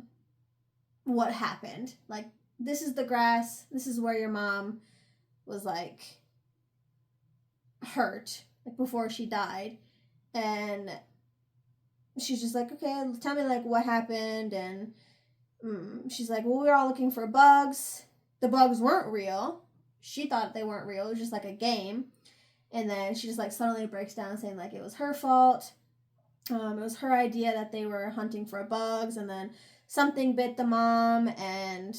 what happened. Like, this is the grass, this is where your mom was like hurt, like before she died. And she's just like, okay, tell me like what happened. And she's like, well, we were all looking for bugs. The bugs weren't real. She thought they weren't real. It was just like a game. And then she just like suddenly breaks down saying like it was her fault. It was her idea that they were hunting for bugs, and then something bit the mom and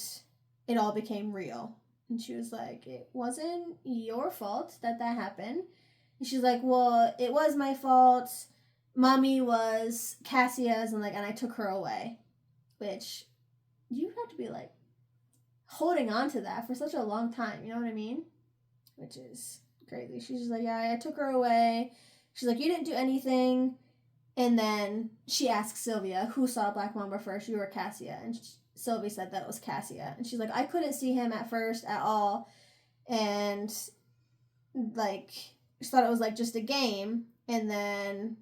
it all became real. And she was like, it wasn't your fault that happened. And she's like, well, it was my fault. Mommy was Cassia's, and I took her away. Which, you have to be like holding on to that for such a long time, you know what I mean? Which is crazy. She's just like, yeah, I took her away. She's like, you didn't do anything. And then she asks Sylvia, who saw Black Mamba first, you or Cassia? And Sylvia said that it was Cassia. And she's like, I couldn't see him at first at all. And, like, she thought it was, like, just a game. And then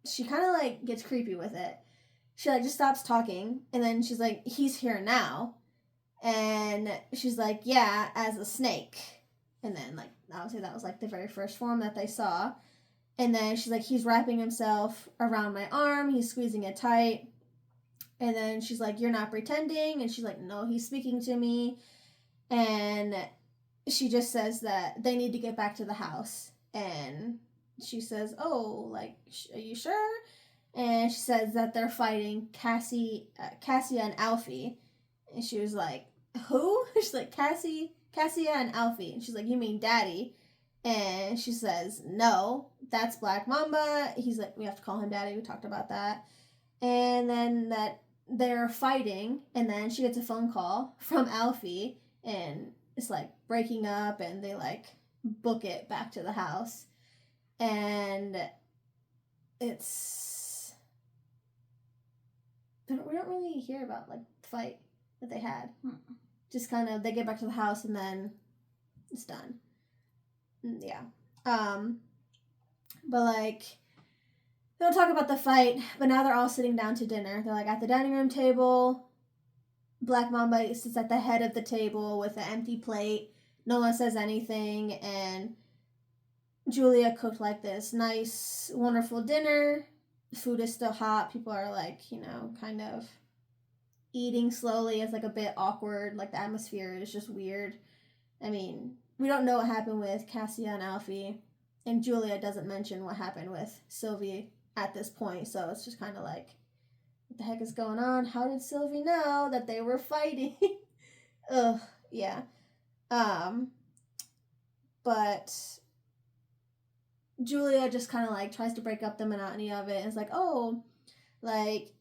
she kind of, like, gets creepy with it. She, like, just stops talking. And then she's like, he's here now. And she's like, yeah, as a snake. And then, like, obviously that was, like, the very first form that they saw. And then she's like, he's wrapping himself around my arm. He's squeezing it tight. And then she's like, you're not pretending. And she's like, no, he's speaking to me. And she just says that they need to get back to the house. And she says, oh, like, are you sure? And she says that they're fighting Cassia and Alfie. And she was like, who? She's like, Cassia and Alfie. And she's like, you mean Daddy? And she says, no, that's Black Mamba. He's like, we have to call him Daddy. We talked about that. And then that they're fighting. And then she gets a phone call from Alfie. And it's like breaking up. And they like book it back to the house. And it's... we don't really hear about like the fight that they had. Just kind of, they get back to the house and then it's done. Yeah. But like, they don't talk about the fight, but now they're all sitting down to dinner. They're like at the dining room table. Black Mamba sits at the head of the table with an empty plate. No one says anything, and Julia cooked like this nice, wonderful dinner. Food is still hot. People are like, kind of eating slowly. It's like a bit awkward. Like the atmosphere is just weird. I mean, we don't know what happened with Cassia and Alfie, and Julia doesn't mention what happened with Sylvie at this point, so it's just kind of like, what the heck is going on? How did Sylvie know that they were fighting? Ugh, yeah. But Julia just kind of like tries to break up the monotony of it, and it's like, oh, like,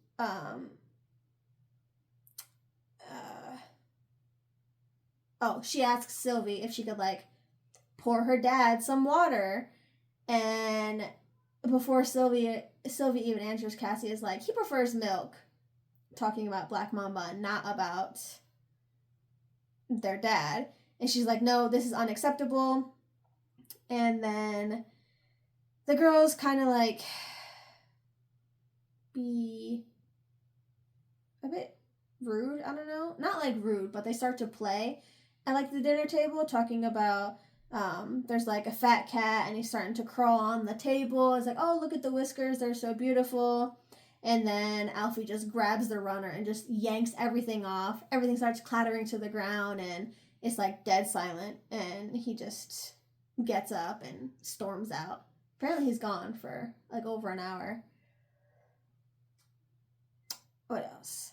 she asks Sylvie if she could, like, pour her dad some water. And before Sylvie even answers, Cassie is like, he prefers milk. Talking about Black Mamba, not about their dad. And she's like, no, this is unacceptable. And then the girls kind of, like, be a bit rude, I don't know. Not, like, rude, but they start to play at like the dinner table, talking about there's like a fat cat and he's starting to crawl on the table. It's like, oh, look at the whiskers, they're so beautiful. And then Alfie just grabs the runner and just yanks everything off. Everything starts clattering to the ground and it's like dead silent. And he just gets up and storms out. Apparently he's gone for like over an hour. What else?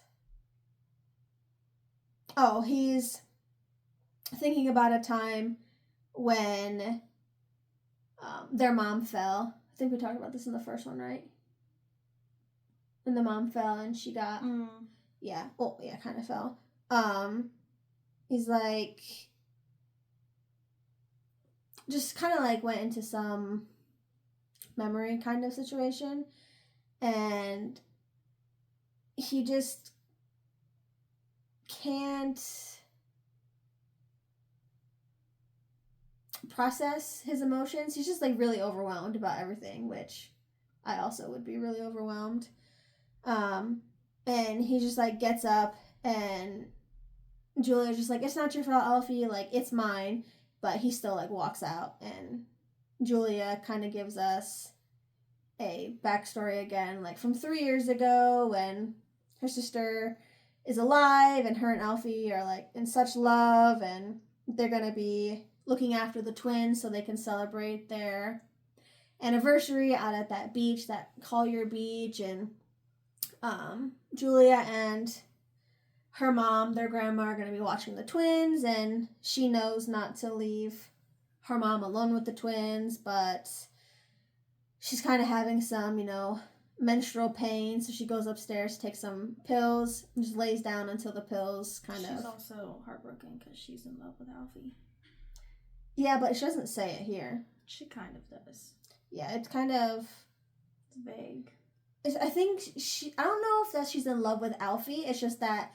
Oh, he's thinking about a time when their mom fell. I think we talked about this in the first one, right? When the mom fell and she got yeah, well, yeah, kind of fell. He's like just kind of like went into some memory kind of situation, and he just can't process his emotions. He's just like really overwhelmed about everything, which I also would be really overwhelmed. And he just like gets up and Julia's just like, it's not your fault, Alfie, like it's mine, but he still like walks out, and Julia kind of gives us a backstory again, like from 3 years ago when her sister is alive and her and Alfie are like in such love, and they're gonna be looking after the twins so they can celebrate their anniversary out at that beach, that Collier Beach, and Julia and her mom, their grandma, are going to be watching the twins, and she knows not to leave her mom alone with the twins, but she's kind of having some, menstrual pain, so she goes upstairs, takes some pills, and just lays down until the pills She's also heartbroken because she's in love with Alfie. Yeah, but she doesn't say it here. She kind of does. Yeah, it's kind of... It's vague. I think I don't know if that she's in love with Alfie, it's just that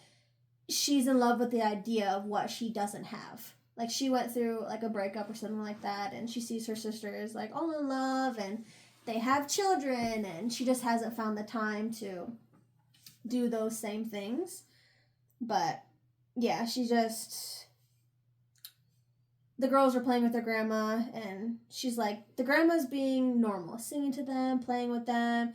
she's in love with the idea of what she doesn't have. Like, she went through, like, a breakup or something like that, and she sees her sister is, like, all in love, and they have children, and she just hasn't found the time to do those same things. But, yeah, she just... The girls are playing with their grandma, and she's like, the grandma's being normal, singing to them, playing with them,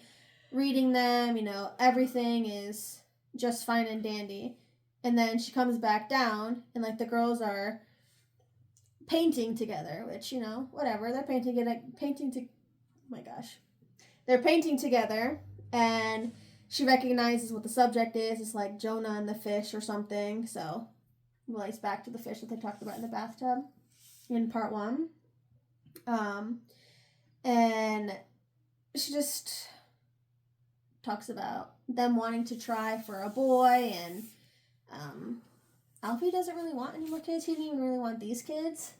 reading them, everything is just fine and dandy. And then she comes back down, and, like, the girls are painting together, which, whatever. They're They're painting together, and she recognizes what the subject is. It's, like, Jonah and the fish or something, so relates back to the fish that they talked about in the bathtub in part 1. And she just talks about them wanting to try for a boy, and Alfie doesn't really want any more kids. He didn't even really want these kids,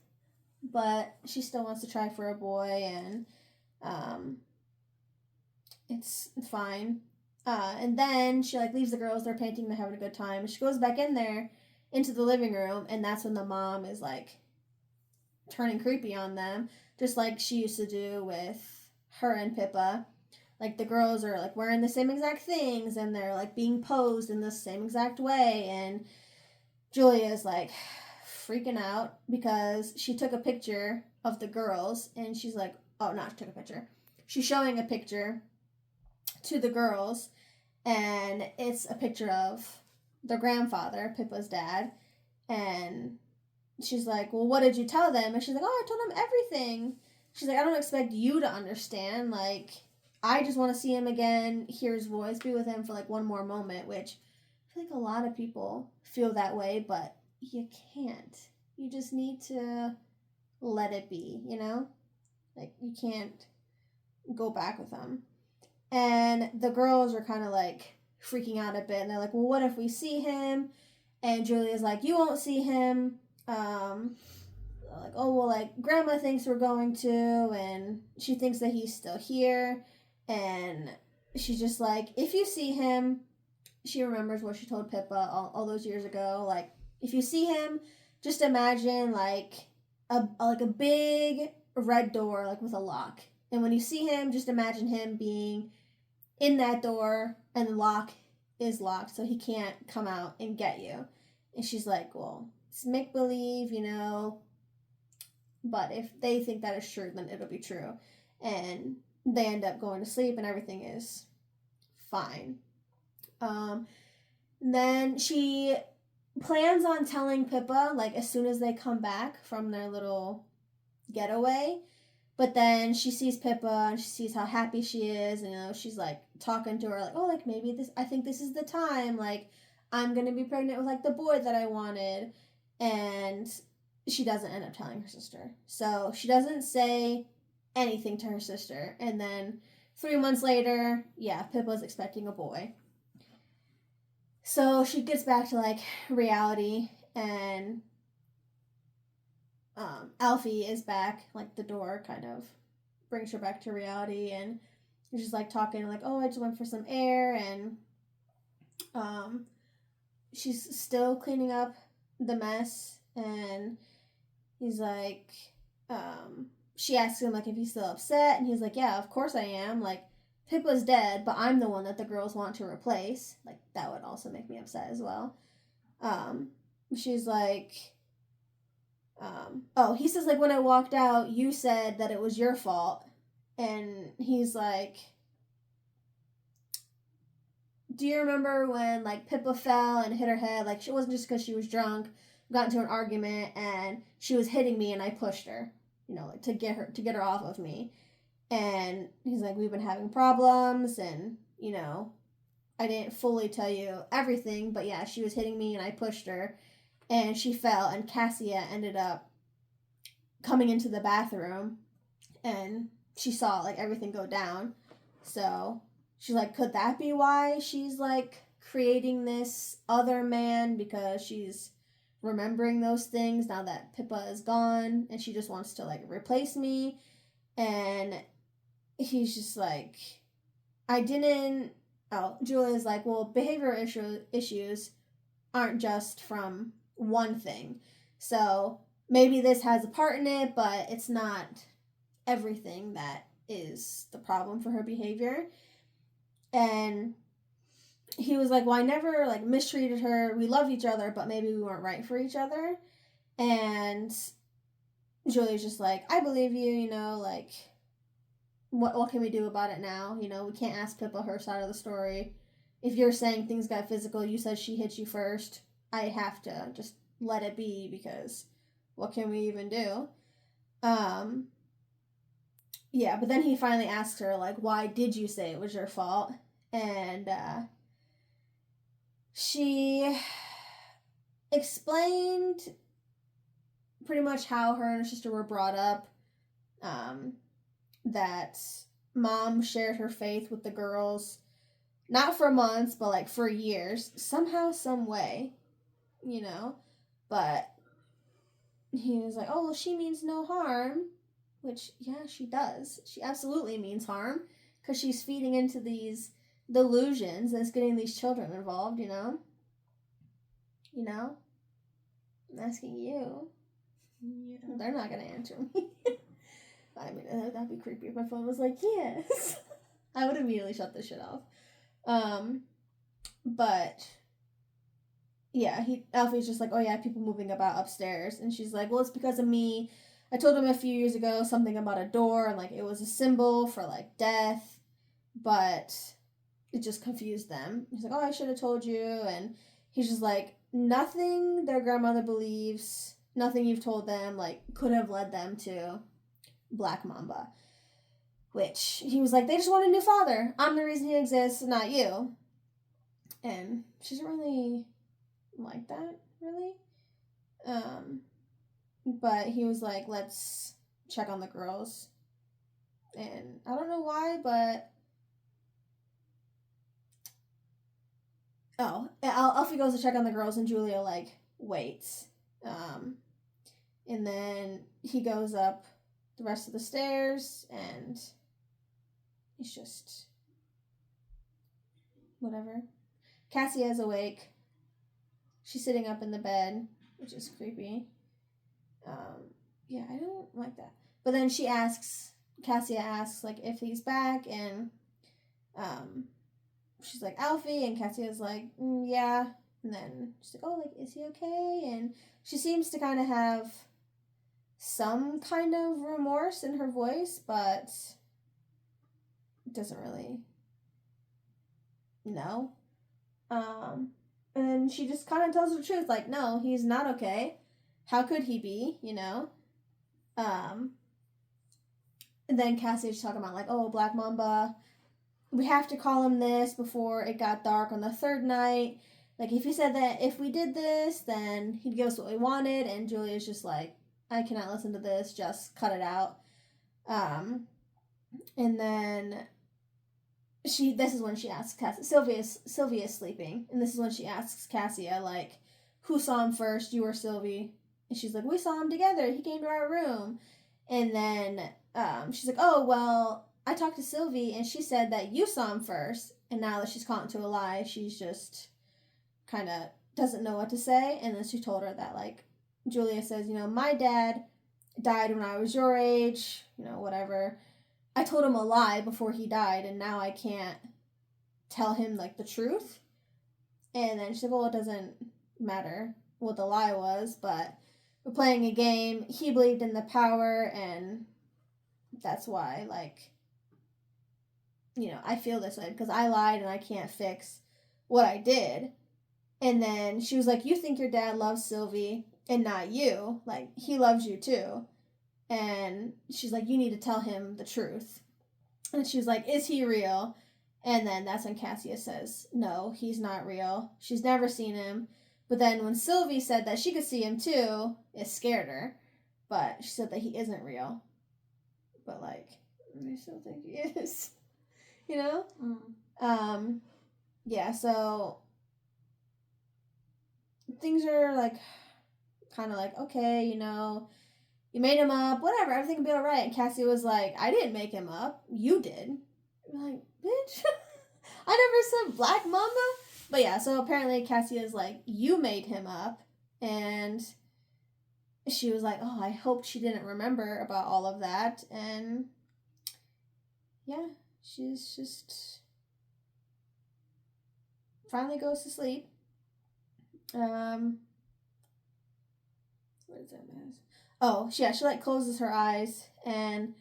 but she still wants to try for a boy, and it's fine. And then she leaves the girls. They're painting. They're having a good time. She goes back in there into the living room, and that's when the mom is turning creepy on them, just like she used to do with her and Pippa. Like, the girls are wearing the same exact things, and they're being posed in the same exact way, and Julia is freaking out because she took a picture of the girls, and she's like, oh, no, she took a picture. She's showing a picture to the girls, and it's a picture of their grandfather, Pippa's dad, and she's like, well, what did you tell them? And she's like, oh, I told them everything. She's like, I don't expect you to understand. I just want to see him again, hear his voice, be with him for one more moment, which I feel like a lot of people feel that way, but you can't. You just need to let it be, you can't go back with him. And the girls are kind of freaking out a bit, and they're like, well, what if we see him? And Julia's like, you won't see him. Oh, well, grandma thinks we're going to, and she thinks that he's still here, and she's just like, if you see him, she remembers what she told Pippa all those years ago, if you see him, just imagine, a big red door, with a lock, and when you see him, just imagine him being in that door, and the lock is locked, so he can't come out and get you. And she's like, well, it's make-believe, but if they think that is true, then it'll be true. And they end up going to sleep, and everything is fine. Then she plans on telling Pippa, like, as soon as they come back from their little getaway. But then she sees Pippa and she sees how happy she is, and, you know, she's, like, talking to her, like, oh, like, maybe I think this is the time, like, I'm gonna be pregnant with, like, the boy that I wanted. And she doesn't end up telling her sister. So she doesn't say anything to her sister. And then 3 months later, yeah, Pippa's expecting a boy. So she gets back to, like, reality, and Alfie is back, like, the door kind of brings her back to reality, and he's just, like, talking, like, oh, I just went for some air, and she's still cleaning up the mess, and he's like, she asks him, like, if he's still upset, and he's like, yeah, of course I am, like, Pippa's dead, but I'm the one that the girls want to replace. Like, that would also make me upset as well. She's like, he says, like, when I walked out, you said that it was your fault. And he's like, do you remember when, like, Pippa fell and hit her head? Like, it wasn't just because she was drunk, got into an argument, and she was hitting me, and I pushed her, you know, like, to get her off of me. And he's like, we've been having problems, and, you know, I didn't fully tell you everything, but yeah, she was hitting me and I pushed her, and she fell, and Cassia ended up coming into the bathroom, and she saw, like, everything go down. So she's like, could that be why she's, like, creating this other man, because she's remembering those things now that Pippa is gone, and she just wants to, like, replace me? And he's just like, Julia's like, well, behavioral issues aren't just from one thing. So maybe this has a part in it, but it's not everything that is the problem for her behavior. And he was like, well, I never, like, mistreated her. We loved each other, but maybe we weren't right for each other. And Julia's just like, I believe you, you know, like, what can we do about it now? You know, we can't ask Pippa her side of the story. If you're saying things got physical, you said she hit you first. I have to just let it be, because what can we even do? Yeah, but then he finally asks her, like, why did you say it was your fault? And she explained pretty much how her and her sister were brought up. That mom shared her faith with the girls, not for months, but, like, for years, somehow, some way, you know. But he was like, oh, well, she means no harm, which, yeah, she does. She absolutely means harm, because she's feeding into these delusions, and it's getting these children involved, you know. I'm asking you. Yeah. They're not gonna answer me. I mean, that'd be creepy if my phone was like, yes. I would immediately shut this shit off. But yeah, Alfie's just like, oh yeah, people moving about upstairs. And she's like, well, it's because of me. I told him a few years ago something about a door, and, like, it was a symbol for, like, death, but it just confused them. He's like, oh, I should have told you. And he's just like, nothing their grandmother believes, nothing you've told them, like, could have led them to Black Mamba. Which, he was like, they just want a new father. I'm the reason he exists, not you. And she doesn't really like that, really. But he was like, let's check on the girls. And I don't know why, but Alfie goes to check on the girls, and Julia, like, waits. And then he goes up the rest of the stairs, and it's just whatever. Cassia's awake. She's sitting up in the bed, which is creepy. Yeah, I don't like that. But then Cassia asks, like, if he's back, and she's like, Alfie, and Cassia's like, yeah. And then she's like, oh, like, is he okay? And she seems to kind of have some kind of remorse in her voice, but it doesn't really no. And then she just kind of tells the truth, like, no, he's not okay. How could he be, you know? And then Cassie's talking about, like, oh, Black Mamba, we have to call him this before it got dark on the third night. Like, if he said that if we did this, then he'd give us what we wanted. And Julia's just like, I cannot listen to this. Just cut it out. And then this is when she asks Cassia. Sylvia's sleeping. And this is when she asks Cassia, like, who saw him first, you or Sylvie? And she's like, we saw him together. He came to our room. And then she's like, oh, well, I talked to Sylvie, and she said that you saw him first. And now that she's caught into a lie, she's just kind of doesn't know what to say. And then she told her that, like, Julia says, you know, my dad died when I was your age, you know, whatever. I told him a lie before he died, and now I can't tell him, like, the truth. And then she's like, well, it doesn't matter what the lie was, but we're playing a game. He believed in the power, and that's why, like, you know, I feel this way, because I lied and I can't fix what I did. And then she was like, you think your dad loves Sylvie and not you. Like, he loves you too. And she's like, you need to tell him the truth. And she's like, is he real? And then that's when Cassia says, no, he's not real. She's never seen him. But then when Sylvie said that she could see him too, it scared her. But she said that he isn't real. But, like, I still think he is. You know? Yeah, so things are, like, kind of like, okay, you know, you made him up, whatever, everything will be alright. And Cassie was like, I didn't make him up. You did. I'm like, bitch, I never said Black Mama. But yeah, so apparently Cassie is like, you made him up. And she was like, oh, I hoped she didn't remember about all of that. And yeah, she's just finally goes to sleep. What is that, man? Oh, yeah, she, like, closes her eyes, and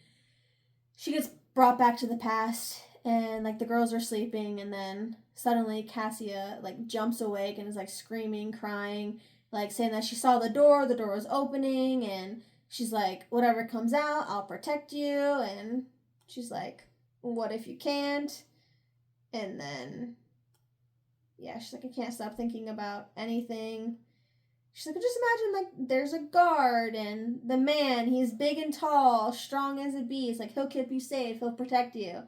she gets brought back to the past, and, like, the girls are sleeping, and then suddenly Cassia, like, jumps awake and is, like, screaming, crying, like, saying that she saw the door was opening, and she's like, whatever comes out, I'll protect you, and she's like, what if you can't? And then, yeah, she's like, I can't stop thinking about anything. She's like, just imagine, like, there's a guard, and the man, he's big and tall, strong as a beast, like, he'll keep you safe, he'll protect you.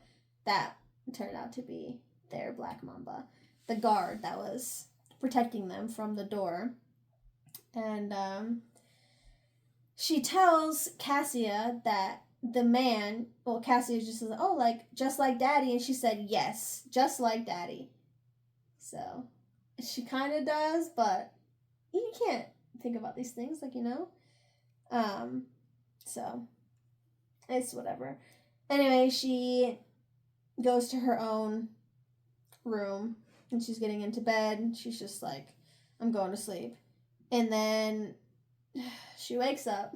That turned out to be their Black Mamba, the guard that was protecting them from the door. And, she tells Cassia that the man, well, Cassia just says, oh, like, just like Daddy, and she said, yes, just like Daddy. So, she kind of does, but you can't think about these things, like, you know? So, it's whatever. Anyway, she goes to her own room, and she's getting into bed, and she's just like, I'm going to sleep. And then she wakes up.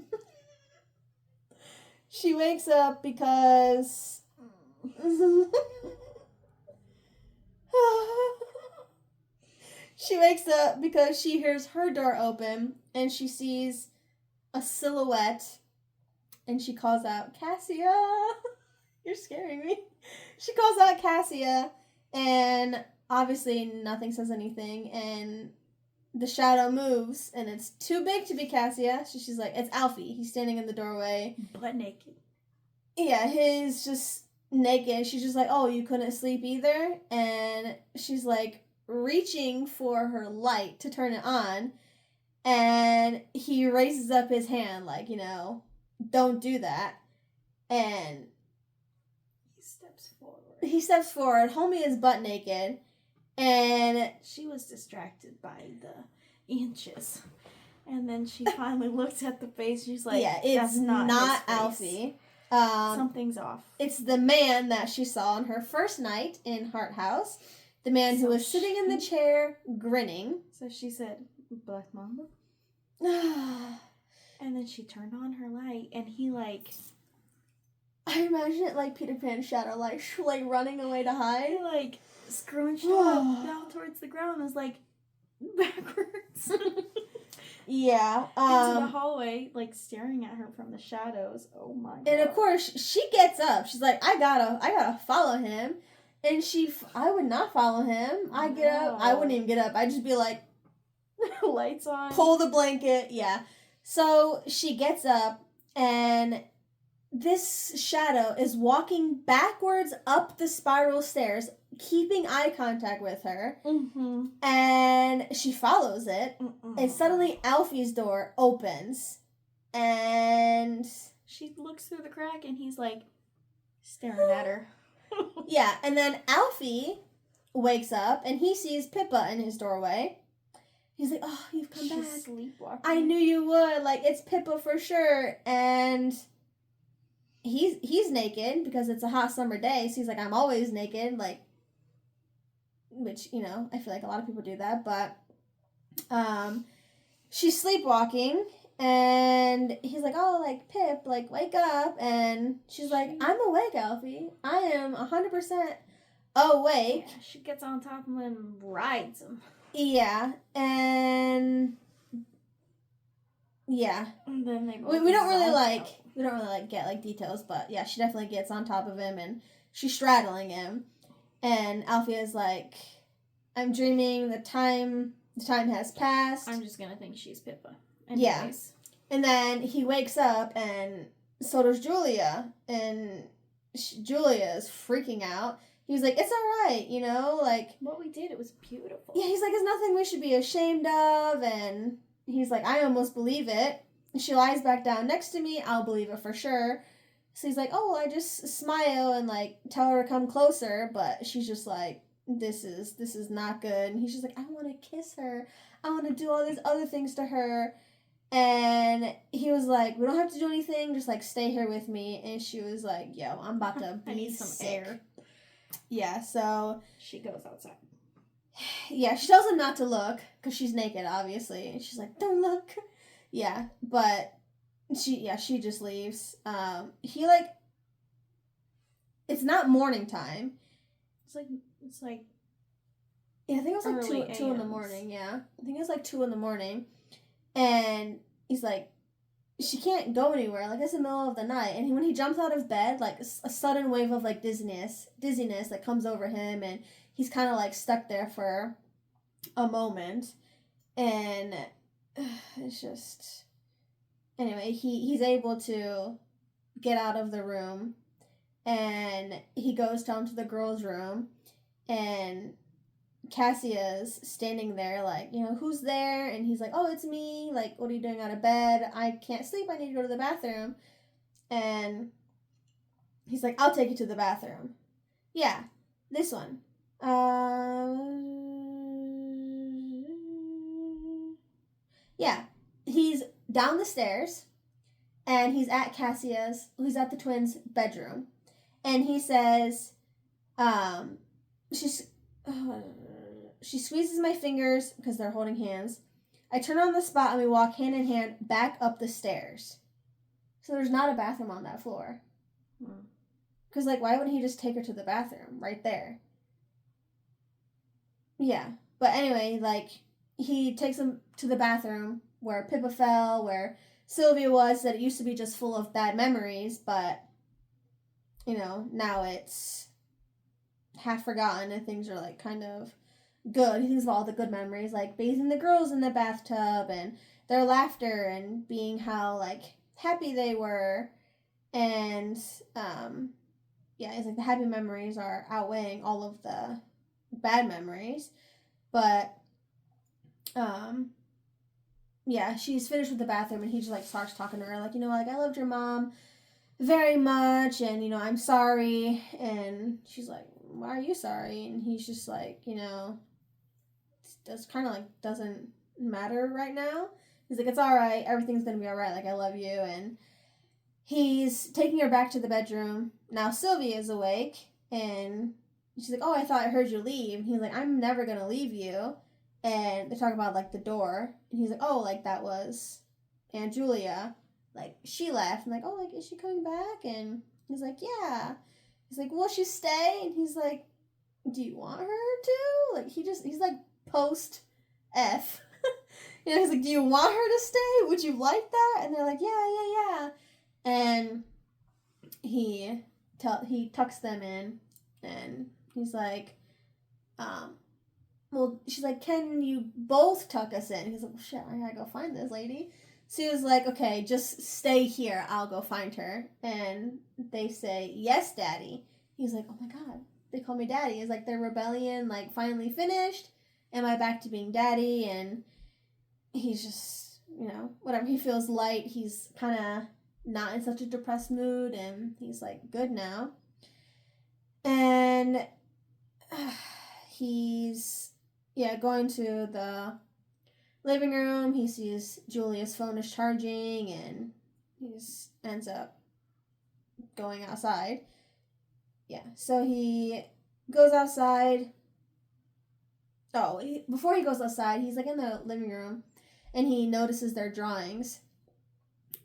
She wakes up because... She wakes up because she hears her door open, and she sees a silhouette, and she calls out, Cassia! You're scaring me. She calls out Cassia, and obviously nothing says anything, and the shadow moves, and it's too big to be Cassia, so she's like, it's Alfie. He's standing in the doorway. Butt naked. Yeah, he's just naked. She's just like, oh, you couldn't sleep either? And she's like, reaching for her light to turn it on, and he raises up his hand like, you know, don't do that. And he steps forward. Homie is butt naked, and she was distracted by the inches, and then she finally looks at the face. She's like, yeah, it's not Alfie. Something's off. It's the man that she saw on her first night in Hart House. The man who was sitting in the chair, grinning. So she said, Black Mamba? And then she turned on her light, and he, like... I imagine it like Peter Pan's shadow, like running away to hide. He, like, scrunching up down towards the ground. Is like backwards. Yeah. Into the hallway, like staring at her from the shadows. Oh my god. And of course, she gets up. She's like, I gotta follow him. And I would not follow him. I get up. I wouldn't even get up. I'd just be like, lights on. Pull the blanket. Yeah. So she gets up, and this shadow is walking backwards up the spiral stairs, keeping eye contact with her. Mm-hmm. And she follows it. And suddenly Alfie's door opens. And she looks through the crack, and he's like staring at her. Yeah, and then Alfie wakes up, and he sees Pippa in his doorway. He's like, oh, you've come back. She's sleepwalking. I knew you would. Like, it's Pippa for sure. And he's naked because it's a hot summer day. So he's like, I'm always naked. Like, which, you know, I feel like a lot of people do that. But she's sleepwalking. And he's like, oh, like, Pip, like, wake up. And she's like, I'm awake, Alfie. I am 100% awake. Yeah, she gets on top of him and rides him. Yeah, and yeah. And then they both we don't really get like details, but yeah, she definitely gets on top of him and she's straddling him. And Alfie is like, I'm dreaming, the time has passed. I'm just gonna think she's Pippa. Anyways. Yeah. And then he wakes up, and so does Julia. And Julia is freaking out. He's like, it's alright, you know? Like, what we did, it was beautiful. Yeah, he's like, it's nothing we should be ashamed of. And he's like, I almost believe it. She lies back down next to me. I'll believe it for sure. So he's like, oh, I just smile and, like, tell her to come closer. But she's just like, this is not good. And he's just like, I want to kiss her. I want to do all these other things to her. And he was like, we don't have to do anything. Just, like, stay here with me. And she was like, yo, I'm about to be I need some sick. air. Yeah, so she goes outside. Yeah, she tells him not to look because she's naked, obviously. And she's like, don't look. Yeah, but she just leaves. He, like, it's not morning time. It's like yeah, I think it was like 2 in the morning. Yeah, I think it was like 2 in the morning. And he's like, she can't go anywhere. Like, it's the middle of the night. And when he jumps out of bed, like, a sudden wave of, like, dizziness that comes over him. And he's kind of, like, stuck there for a moment. And it's just... Anyway, he's able to get out of the room. And he goes down to the girls' room. And Cassia's standing there like, you know, who's there? And he's like, oh, it's me. Like, what are you doing out of bed? I can't sleep. I need to go to the bathroom. And he's like, I'll take you to the bathroom. Yeah, this one. Yeah, he's down the stairs and he's at he's at the twins' bedroom. And he says, she squeezes my fingers because they're holding hands. I turn on the spot and we walk hand in hand back up the stairs. So there's not a bathroom on that floor. Because, like, why wouldn't he just take her to the bathroom right there? Yeah. But anyway, like, he takes him to the bathroom where Pippa fell, where Sylvia was, that it used to be just full of bad memories, but, you know, now it's half forgotten and things are, like, kind of good. He thinks of all the good memories, like bathing the girls in the bathtub and their laughter and being how, like, happy they were. And, yeah, it's like the happy memories are outweighing all of the bad memories. But, yeah, she's finished with the bathroom and he just, like, starts talking to her, like, you know, like, I loved your mom very much and, you know, I'm sorry. And she's like, why are you sorry? And he's just like, you know, it's kind of like doesn't matter right now. He's like, it's all right. Everything's going to be all right. Like, I love you. And he's taking her back to the bedroom. Now Sylvia is awake and she's like, oh, I thought I heard you leave. And he's like, I'm never going to leave you. And they talk about, like, the door. And he's like, oh, like, that was Aunt Julia. Like, she left. And like, oh, like, is she coming back? And he's like, yeah. He's like, will she stay? And he's like, do you want her to? Like, he's like post F. You know, he's like, do you want her to stay? Would you like that? And they're like, yeah. And he tucks them in, and he's like, well, she's like, can you both tuck us in? He's like, well, shit, I gotta go find this lady. So he was like, okay, just stay here. I'll go find her. And they say, yes, Daddy. He's like, oh my God, they call me Daddy. It's like their rebellion, like, finally finished. Am I back to being Daddy? And he's just, you know, whatever. He feels light. He's kind of not in such a depressed mood. And he's like, good now. And he's, going to the living room. He sees Julia's phone is charging, and he ends up going outside. Yeah, so he goes outside. Before he goes outside, he's like in the living room, and he notices their drawings,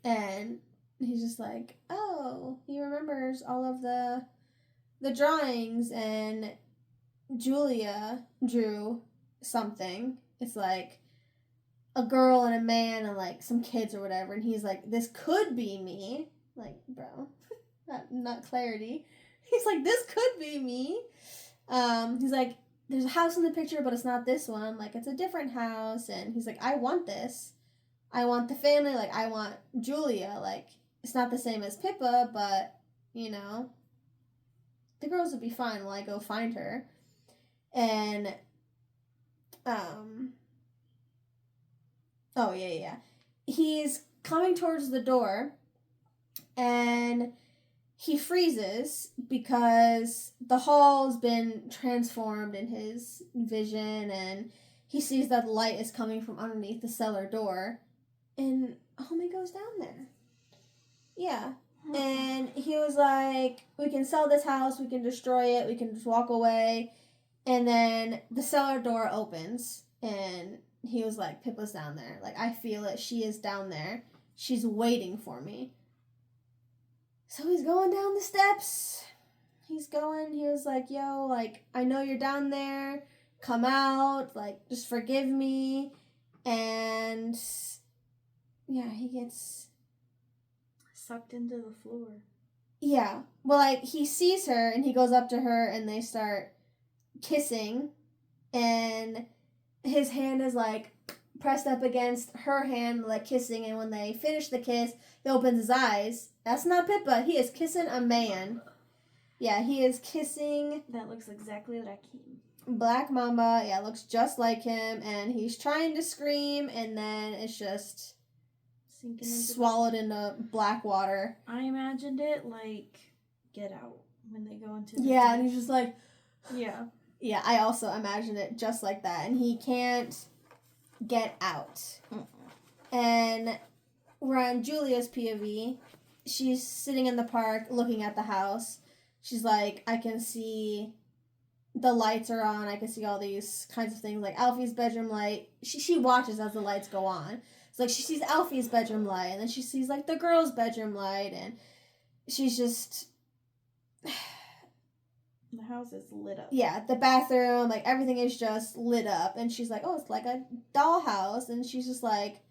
and he's just like, oh, he remembers all of the drawings, and Julia drew something. It's like a girl and a man and like some kids or whatever, and he's like, this could be me. Like, bro, not clarity. He's like, this could be me. He's like, there's a house in the picture, but it's not this one. Like, it's a different house. And he's like, I want this. I want the family. Like, I want Julia. Like, it's not the same as Pippa, but, you know, the girls would be fine while I go find her. And, he's coming towards the door, and he freezes because the hall's been transformed in his vision, and he sees that light is coming from underneath the cellar door, and Homie goes down there. Yeah. And he was like, we can sell this house, we can destroy it, we can just walk away. And then the cellar door opens, and he was like, Pippa's down there. Like, I feel it. She is down there. She's waiting for me. So he's going down the steps. He was like, yo, like, I know you're down there. Come out. Like, just forgive me. And, yeah, he gets sucked into the floor. Yeah. Well, like, he sees her, and he goes up to her, and they start kissing, and his hand is like pressed up against her hand, like kissing, and when they finish the kiss, he opens his eyes. That's not Pippa. He is kissing a man. Yeah, he is kissing. That looks exactly like him. Black Mamba. Yeah, looks just like him, and he's trying to scream, and then it's just swallowed into black water. I imagined it like Get Out when they go into the Yeah, and he's just like, yeah. Yeah, I also imagined it just like that. And he can't get out. And we're on Julia's POV. She's sitting in the park looking at the house. She's like, I can see the lights are on. I can see all these kinds of things. Like Alfie's bedroom light. She watches as the lights go on. It's like she sees Alfie's bedroom light. And then she sees like the girl's bedroom light. And she's just... The house is lit up. Yeah, the bathroom, like, everything is just lit up. And she's like, oh, it's like a dollhouse. And she's just, like,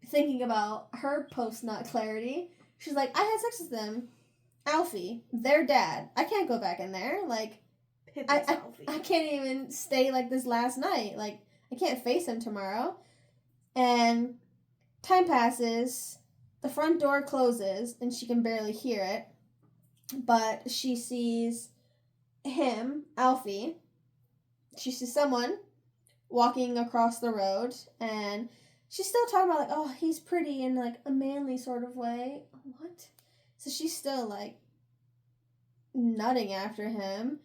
thinking about her post-nut clarity. She's like, I had sex with them. Alfie, their dad. I can't go back in there. Like, I can't even stay like this last night. Like, I can't face him tomorrow. And time passes. The front door closes, and she can barely hear it. But she sees him, Alfie. She sees someone walking across the road, and she's still talking about, like, oh, he's pretty in, like, a manly sort of way. What? So she's still, like, nutting after him,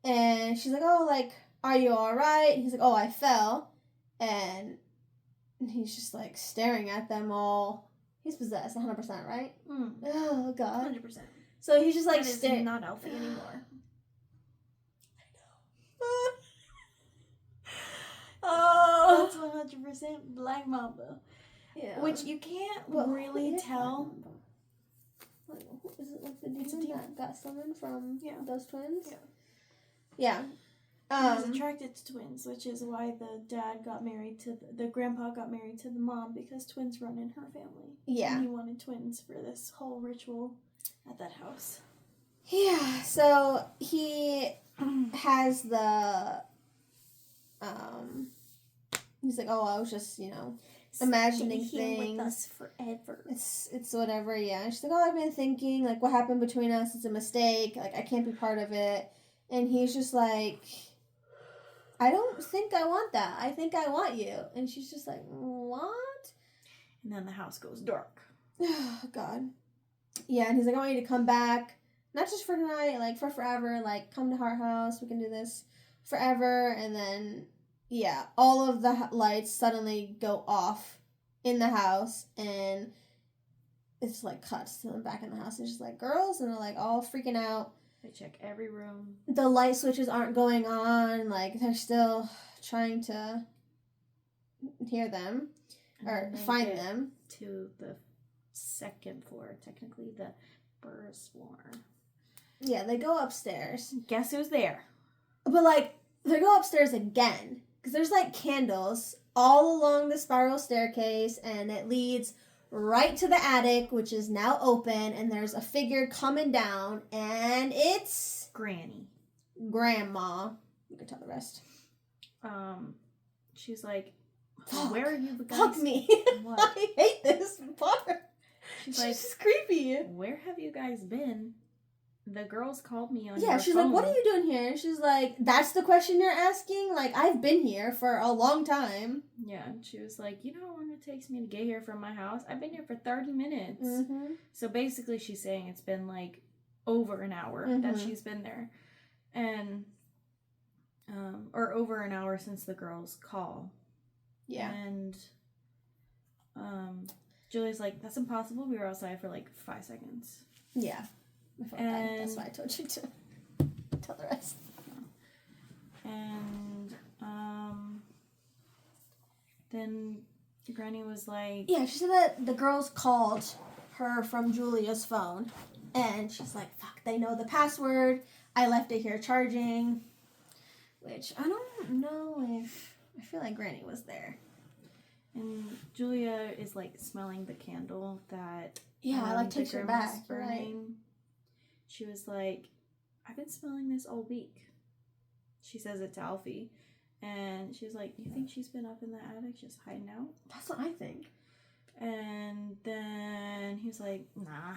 and she's like, oh, like, are you alright? He's like, oh, I fell, and he's just, like, staring at them all. He's possessed, 100%, right? Oh, God. 100%. So he's just, like, staring. Not Alfie anymore. Oh, that's 100% Black Mamba. Yeah. Which you can't really tell. Is it like the demon that got summoned from those twins? Yeah. Yeah. He's attracted to twins, which is why the dad got married to the grandpa got married to the mom, because twins run in her family. Yeah. And he wanted twins for this whole ritual at that house. Yeah, so he has the, he's like, oh, I was just, imagining Stay here things. with us forever. It's whatever, yeah. She's like, oh, I've been thinking, like, what happened between us, it's a mistake, like, I can't be part of it. And he's just like, I don't think I want that. I think I want you. And she's just like, what? And then the house goes dark. Oh, God. Yeah, and he's like, I want you to come back. Not just for tonight, like, for forever. Like, come to our house. We can do this forever. And then, yeah, all of the lights suddenly go off in the house. And it's, like, cuts to them back in the house. And she's like, girls? And they're, like, all freaking out. They check every room. The light switches aren't going on. Like, they're still trying to hear them. Or find them. To the second floor. Technically, the first floor. Yeah, they go upstairs. Guess who's there? But, like, they go upstairs again. Because there's, like, candles all along the spiral staircase. And it leads right to the attic, which is now open. And there's a figure coming down. And it's... Granny. Grandma. You can tell the rest. She's like, where are you guys? Fuck me. What? I hate this part. She's like, just creepy. where have you guys been? The girls called me on Yeah, your she's phone. like, what are you doing here? And she's like, that's the question you're asking? Like, I've been here for a long time. Yeah, and she was like, you know how long it takes me to get here from my house? I've been here for 30 minutes. Mm-hmm. So basically she's saying it's been like over an hour that she's been there. And, or over an hour since the girls' call. Yeah. And, Julie's like, that's impossible. We were outside for like 5 seconds. Yeah. And that's why I told you to tell the rest. And then Granny was like... Yeah, she said that the girls called her from Julia's phone. And she's like, fuck, they know the password. I left it here charging. Which, I don't know if... I feel like Granny was there. And Julia is like smelling the candle that... Yeah, I like takes her back. Burning. Right. She was like, I've been smelling this all week. She says it to Alfie. And she's like, you think she's been up in the attic just hiding out? That's what I think. And then he was like, nah.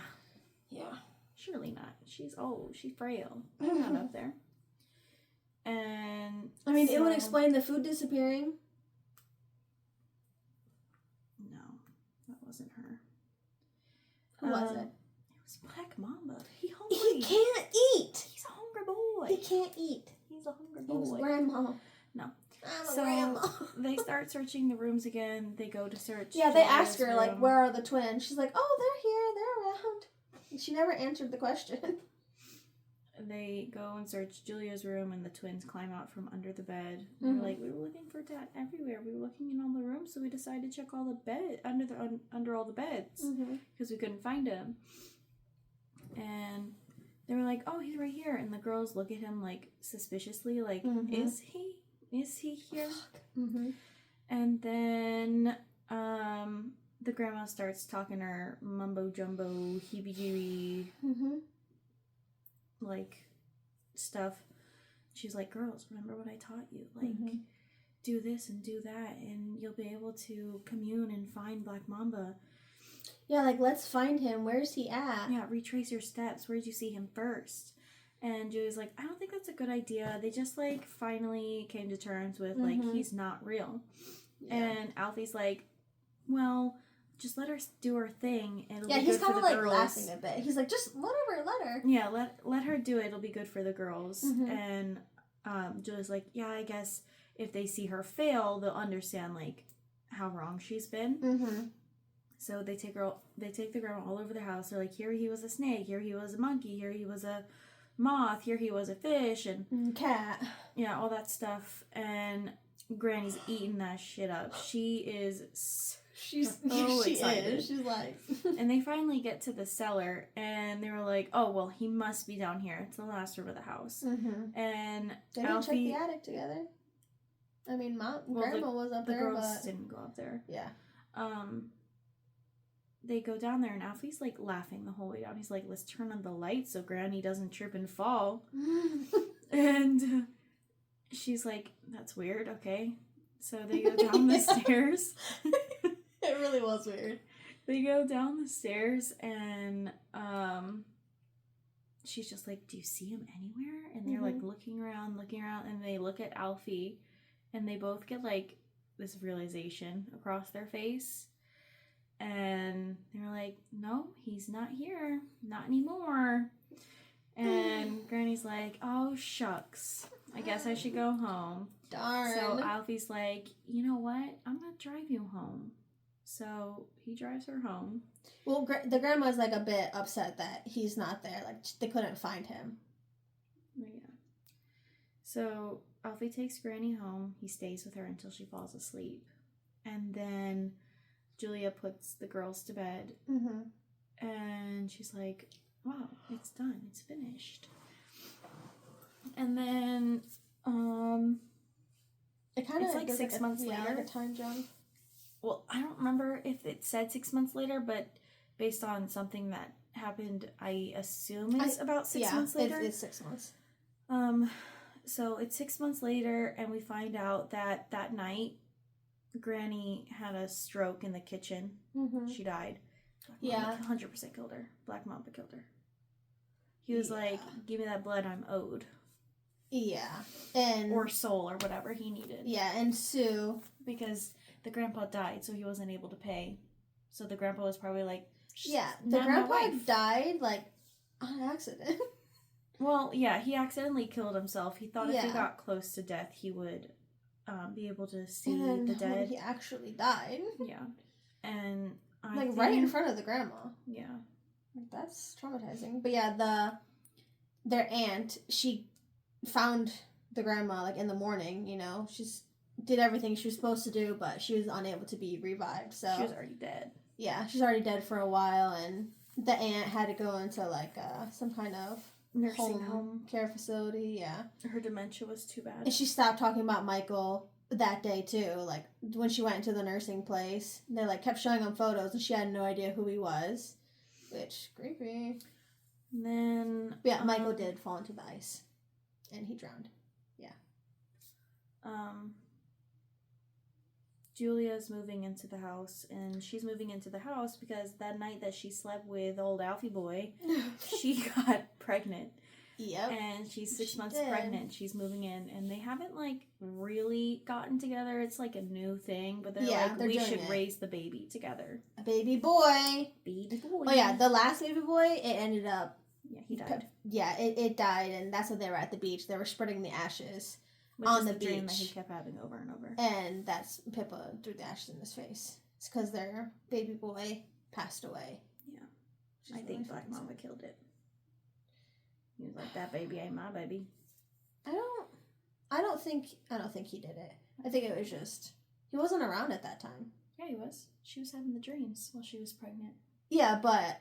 Yeah. Surely not. She's old. She's frail. I'm not up there. And I mean, it would explain the food disappearing. No, that wasn't her. Who was it? It was Black Mamba. He hungry. He can't eat. He's a hungry boy. He can't eat. He's a hungry He boy. was grandma. No. I'm So a grandma. they start searching the rooms again. They go to search. Yeah, they Julia's ask her, like, room. where are the twins? She's like, oh, they're here. They're around. And she never answered the question. They go and search Julia's room, and the twins climb out from under the bed. Mm-hmm. They're like, we were looking for Dad everywhere. We were looking in all the rooms, so we decided to check all the bed under all the beds because we couldn't find him. And they were like, oh, he's right here. And the girls look at him like suspiciously, like, is he? Is he here? And then the grandma starts talking her mumbo jumbo, heebie-jeebie, like, stuff. She's like, girls, remember what I taught you? Like, do this and do that, and you'll be able to commune and find Black Mamba. Yeah, like, let's find him. Where's he at? Yeah, retrace your steps. Where did you see him first? And Julie's like, I don't think that's a good idea. They just, like, finally came to terms with, like, he's not real. Yeah. And Alfie's like, well, just let her do her thing. It'll be good for the girls. Yeah, he's kind of, like, laughing a bit. He's like, just whatever, let her. Yeah, let her do it. It'll be good for the girls. And Julie's like, yeah, I guess if they see her fail, they'll understand, like, how wrong she's been. So they take the grandma all over the house. They're like, here he was a snake, here he was a monkey, here he was a moth, here he was a fish, and cat. Yeah, all that stuff. And Granny's eating that shit up. She is She's so she excited. is. She's like, And they finally get to the cellar, and they were like, "Oh well, he must be down here. It's the last room of the house." mm-hmm. And They didn't check Alfie, the attic together. I mean, Grandma was up the there, girls but didn't go up there. yeah. They go down there, and Alfie's like laughing the whole way down. He's like, "Let's turn on the light so Granny doesn't trip and fall." And she's like, "That's weird." Okay, so they go down the stairs. It really was weird. They go down the stairs, and she's just like, "Do you see him anywhere?" And they're like looking around, and they look at Alfie, and they both get like this realization across their face, and they're like, "No, he's not here, not anymore." And Granny's like, "Oh shucks, I guess I should go home." Darn. So Alfie's like, "You know what? I'm gonna drive you home." So he drives her home. Well, the grandma's like a bit upset that he's not there. Like, they couldn't find him. Yeah. So Alfie takes Granny home. He stays with her until she falls asleep. And then Julia puts the girls to bed. Mm-hmm. And she's like, "Wow, it's done. It's finished." And then, it kind of it's like 6 months later. Like a time jump. Well, I don't remember if it said 6 months later, but based on something that happened, I assume it's about 6 months later. It's 6 months. So it's 6 months later, and we find out that night, Granny had a stroke in the kitchen. Mm-hmm. She died. Yeah. 100% killed her. Black Mamba killed her. He was like, "Give me that blood I'm owed." Yeah. Or soul, or whatever he needed. Yeah, and Sue. Because the grandpa died, so he wasn't able to pay. So the grandpa was probably like, yeah, the grandpa died, like, on accident. Well, yeah, he accidentally killed himself. He thought if he got close to death, he would be able to see the dead. He actually died. Yeah. And right in front of the grandma. Yeah. That's traumatizing. But yeah, their aunt, she found the grandma, like, in the morning, you know. She's did everything she was supposed to do, but she was unable to be revived. So she was already dead. Yeah, she's already dead for a while, and the aunt had to go into like some kind of nursing home care facility. Yeah, her dementia was too bad, and she stopped talking about Michael that day too. Like when she went into the nursing place, they like kept showing him photos, and she had no idea who he was, which creepy. And then but yeah, Michael did fall into the ice, and he drowned. Yeah. Julia's moving into the house, and she's moving into the house because that night that she slept with old Alfie boy, she got pregnant. Yep. And she's 6 months pregnant. She's moving in, and they haven't like really gotten together. It's like a new thing, but they're we should raise the baby together. A baby boy. Baby boy. Oh yeah, the last baby boy, it ended up. Yeah, he died. It died, and that's when they were at the beach. They were spreading the ashes. Which on is the the beach. dream that he kept having over and over. And that's Pippa threw the ashes in his face. It's because their baby boy passed away. Yeah. I think Black Mamba killed it. He was like, "That baby ain't my baby." I don't think he did it. I think it was just he wasn't around at that time. Yeah, he was. She was having the dreams while she was pregnant. Yeah, but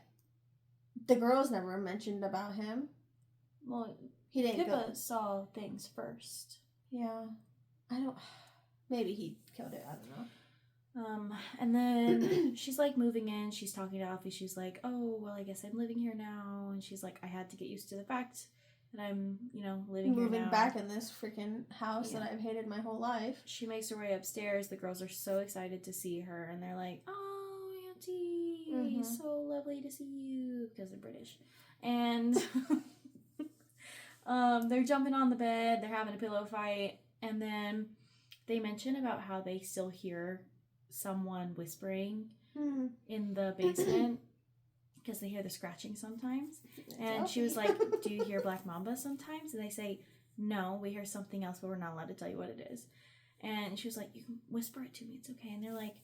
the girls never mentioned about him. Well, he didn't Pippa saw things first. Yeah. Maybe he killed it. I don't know. And then she's like moving in. She's talking to Alfie. She's like, "Oh, well, I guess I'm living here now." And she's like, "I had to get used to the fact that I'm, living here now. Moving back in this freaking house that I've hated my whole life." She makes her way upstairs. The girls are so excited to see her, and they're like, "Oh, Auntie, so lovely to see you," because they're British. And they're jumping on the bed. They're having a pillow fight, and then they mention about how they still hear someone whispering in the basement because they hear the scratching sometimes. And she was like, "Do you hear Black Mamba sometimes?" And they say, "No, we hear something else, but we're not allowed to tell you what it is." And she was like, "You can whisper it to me, it's okay." And they're like,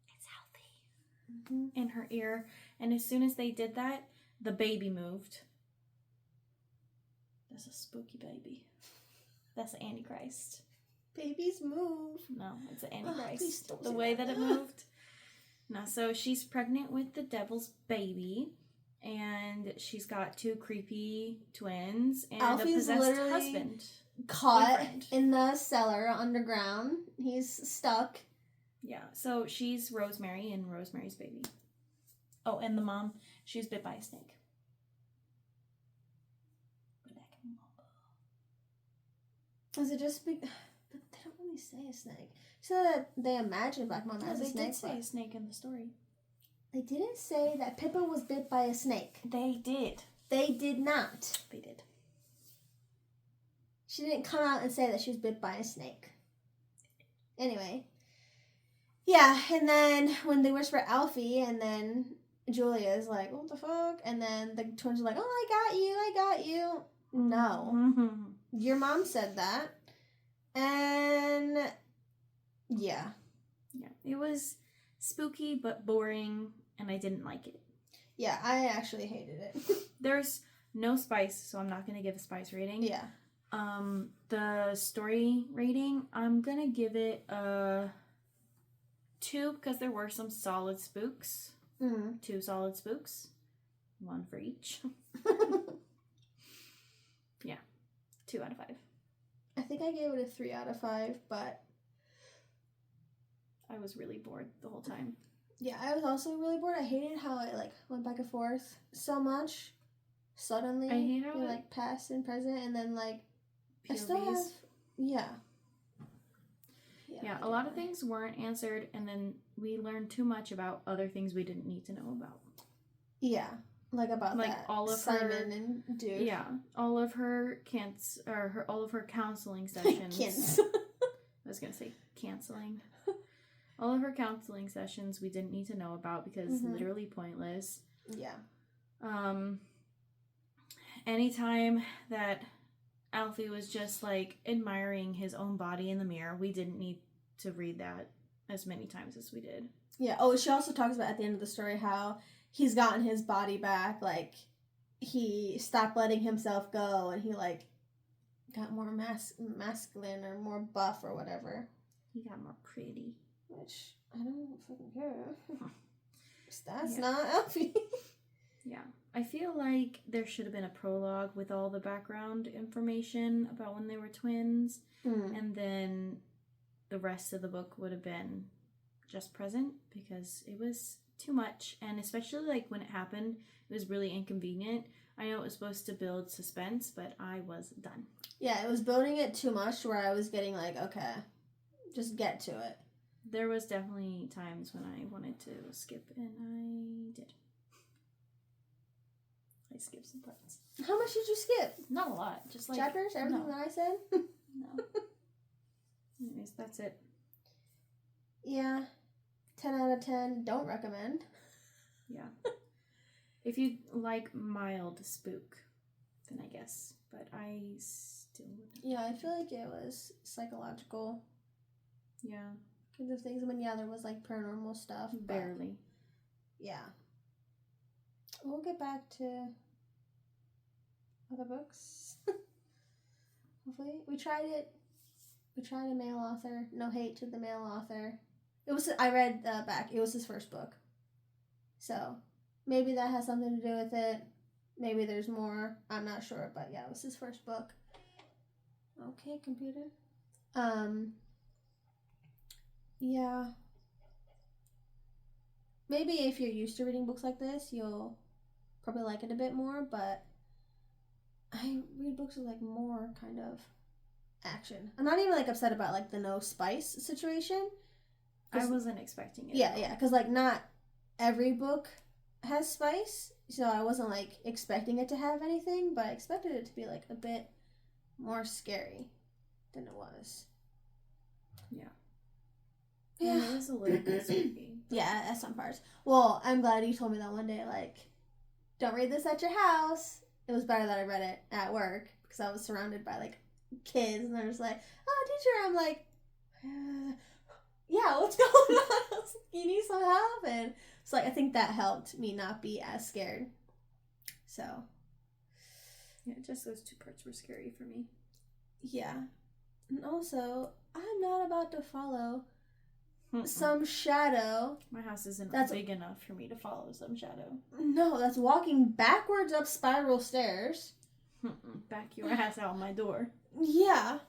"It's Alfie," in her ear. And as soon as they did that, the baby moved. That's a spooky baby. That's the Antichrist. Babies move. No, it's the Antichrist. The way that it moved. Now, so she's pregnant with the devil's baby, and she's got 2 creepy twins and Alfie's a possessed literally husband. Caught boyfriend. in the cellar underground. He's stuck. Yeah, so she's Rosemary and Rosemary's baby. Oh, and the mom, she was bit by a snake. Is it just big? But they don't really say a snake. So that they imagine Black Mama as a snake. They did say a snake in the story. They didn't say that Pippa was bit by a snake. They did. They did not. They did. She didn't come out and say that she was bit by a snake. Anyway. Yeah, and then when they whisper Alfie, and then Julia's like, what the fuck? And then the twins are like, oh, I got you. No. Mm-hmm. Your mom said that. And yeah. Yeah, it was spooky but boring, and I didn't like it. Yeah, I actually hated it. There's no spice, so I'm not going to give a spice rating. Yeah. The story rating, I'm going to give it a 2 because there were some solid spooks. 2 solid spooks. 1 for each. Yeah. 2 out of 5. I think I gave it a 3 out of 5, but I was really bored the whole time. yeah, I was also really bored. I hated how it went back and forth so much suddenly. I hate how it past and present, and then POVs. I still have yeah. Yeah, a lot of things weren't answered, and then we learned too much about other things we didn't need to know about. Yeah, about that all of Simon her, and dude. Yeah, all of her all of her counseling sessions. I was gonna say canceling. All of her counseling sessions we didn't need to know about because literally pointless. Yeah. Anytime that Alfie was just admiring his own body in the mirror, we didn't need to read that as many times as we did. Yeah. Oh, she also talks about at the end of the story how he's gotten his body back. He stopped letting himself go, and he got more masculine or more buff or whatever. He got more pretty. Which I don't fucking care. That's not Alfie. Yeah. I feel like there should have been a prologue with all the background information about when they were twins. And then the rest of the book would have been just present because it was too much. And especially when it happened, it was really inconvenient. I know it was supposed to build suspense, but I was done. Yeah, it was building it too much where I was getting okay, just get to it. There was definitely times when I wanted to skip, and I did. I skipped some parts. How much did you skip? Not a lot. Just chapters? Everything that I said? No. Anyways, that's it. Yeah. 10 out of 10. Don't recommend. Yeah. If you like mild spook, then I guess. But I still wouldn't. Yeah, I feel like it was psychological. Yeah. Kinds of things. I mean, yeah, there was paranormal stuff. Barely. Yeah. We'll get back to other books. Hopefully. We tried it. We tried a male author. No hate to the male author. I read back. It was his first book. So, maybe that has something to do with it. Maybe there's more. I'm not sure. But yeah, it was his first book. Okay, computer. Yeah. Maybe if you're used to reading books like this, you'll probably like it a bit more, but I read books with more kind of action. I'm not even upset about the no spice situation. I wasn't expecting it. Yeah, because not every book has spice, so I wasn't expecting it to have anything, but I expected it to be a bit more scary than it was. Yeah. Yeah, it was a little bit spooky. Yeah, at some parts. Well, I'm glad you told me that one day, don't read this at your house. It was better that I read it at work because I was surrounded by, kids, and they're just oh, teacher. I'm yeah, what's going on? You need some help? And so, I think that helped me not be as scared. So. Yeah, just those 2 parts were scary for me. Yeah. And also, I'm not about to follow some shadow. My house isn't That's big enough for me to follow some shadow. No, that's walking backwards up spiral stairs. Back your ass out my door. Yeah.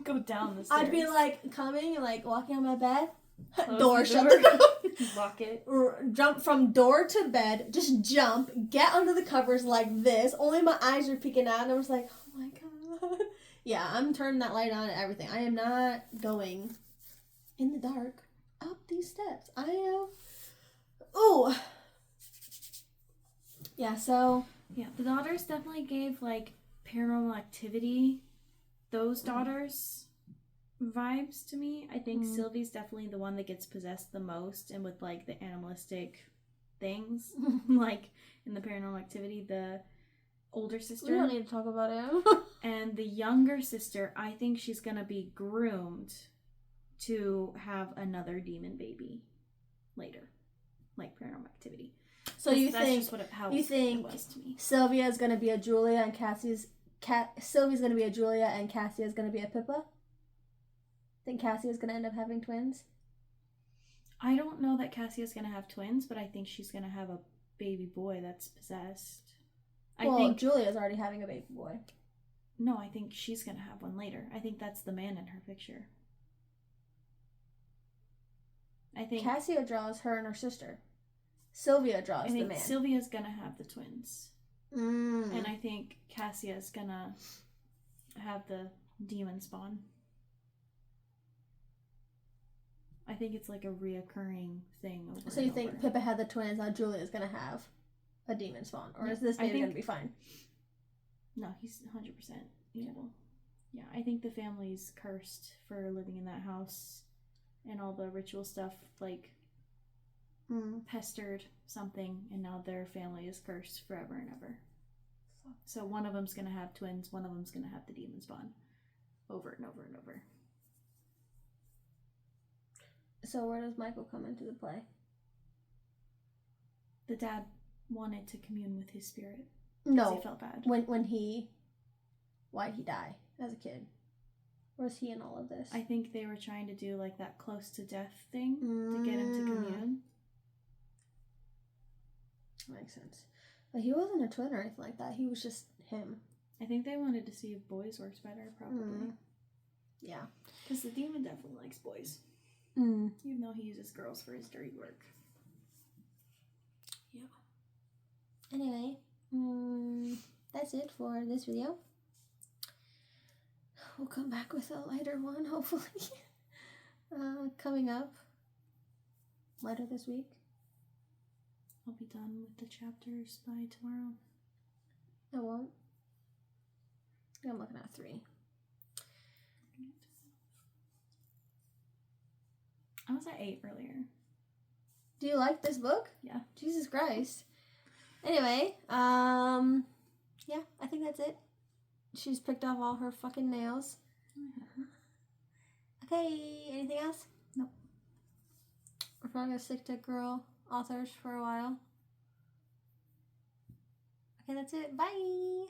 Go down the stairs. I'd be like coming and like walking on my bed. Close Door the shut. Lock it. Jump from door to bed. Just jump. Get under the covers like this. Only my eyes are peeking out, and I was like, oh my god. Yeah, I'm turning that light on and everything. I am not going in the dark up these steps. I am. Ooh. Yeah. So. Yeah, the daughters definitely gave like Paranormal Activity. Those daughters vibes to me. I think Sylvie's definitely the one that gets possessed the most, and with like the animalistic things, like in the Paranormal Activity, the older sister. We don't need to talk about it. And the younger sister, I think she's gonna be groomed to have another demon baby later, like Paranormal Activity. So you that's think just what how you think it was to me. Sylvia is gonna be a Julia and Sylvie's gonna be a Julia and Cassia's gonna be a Pippa? Think Cassia's gonna end up having twins? I don't know that Cassia's gonna have twins, but I think she's gonna have a baby boy that's possessed. I think Julia's already having a baby boy. No, I think she's gonna have one later. I think that's the man in her picture. I think Cassia draws her and her sister. Sylvia draws the man. Sylvia's gonna have the twins. And I think Cassia's gonna have the demon spawn. I think it's like a reoccurring thing over. So you think Pippa had the twins, now Julia's gonna have a demon spawn? Or is this baby gonna be fine? No, he's 100% evil. Yeah, I think the family's cursed for living in that house, and all the ritual stuff like pestered something, and now their family is cursed forever and ever. So one of them's gonna have twins, one of them's gonna have the demon spawn, over and over and over. So where does Michael come into the play? The dad wanted to commune with his spirit. No, he felt bad. Why'd he die as a kid? Where's he in all of this? I think they were trying to do like that close to death thing to get him to commune. Makes sense. But he wasn't a twin or anything like that. He was just him. I think they wanted to see if boys works better, probably. Yeah. Because the demon definitely likes boys. Even though he uses girls for his dirty work. Yeah. Anyway, that's it for this video. We'll come back with a lighter one, hopefully. Coming up later this week. I'll be done with the chapters by tomorrow. I won't. I'm looking at 3. I was at 8 earlier. Do you like this book? Yeah. Jesus Christ. Anyway, yeah, I think that's it. She's picked off all her fucking nails. Okay, anything else? Nope. We're probably gonna stick to girl authors for a while. Okay, that's it. Bye!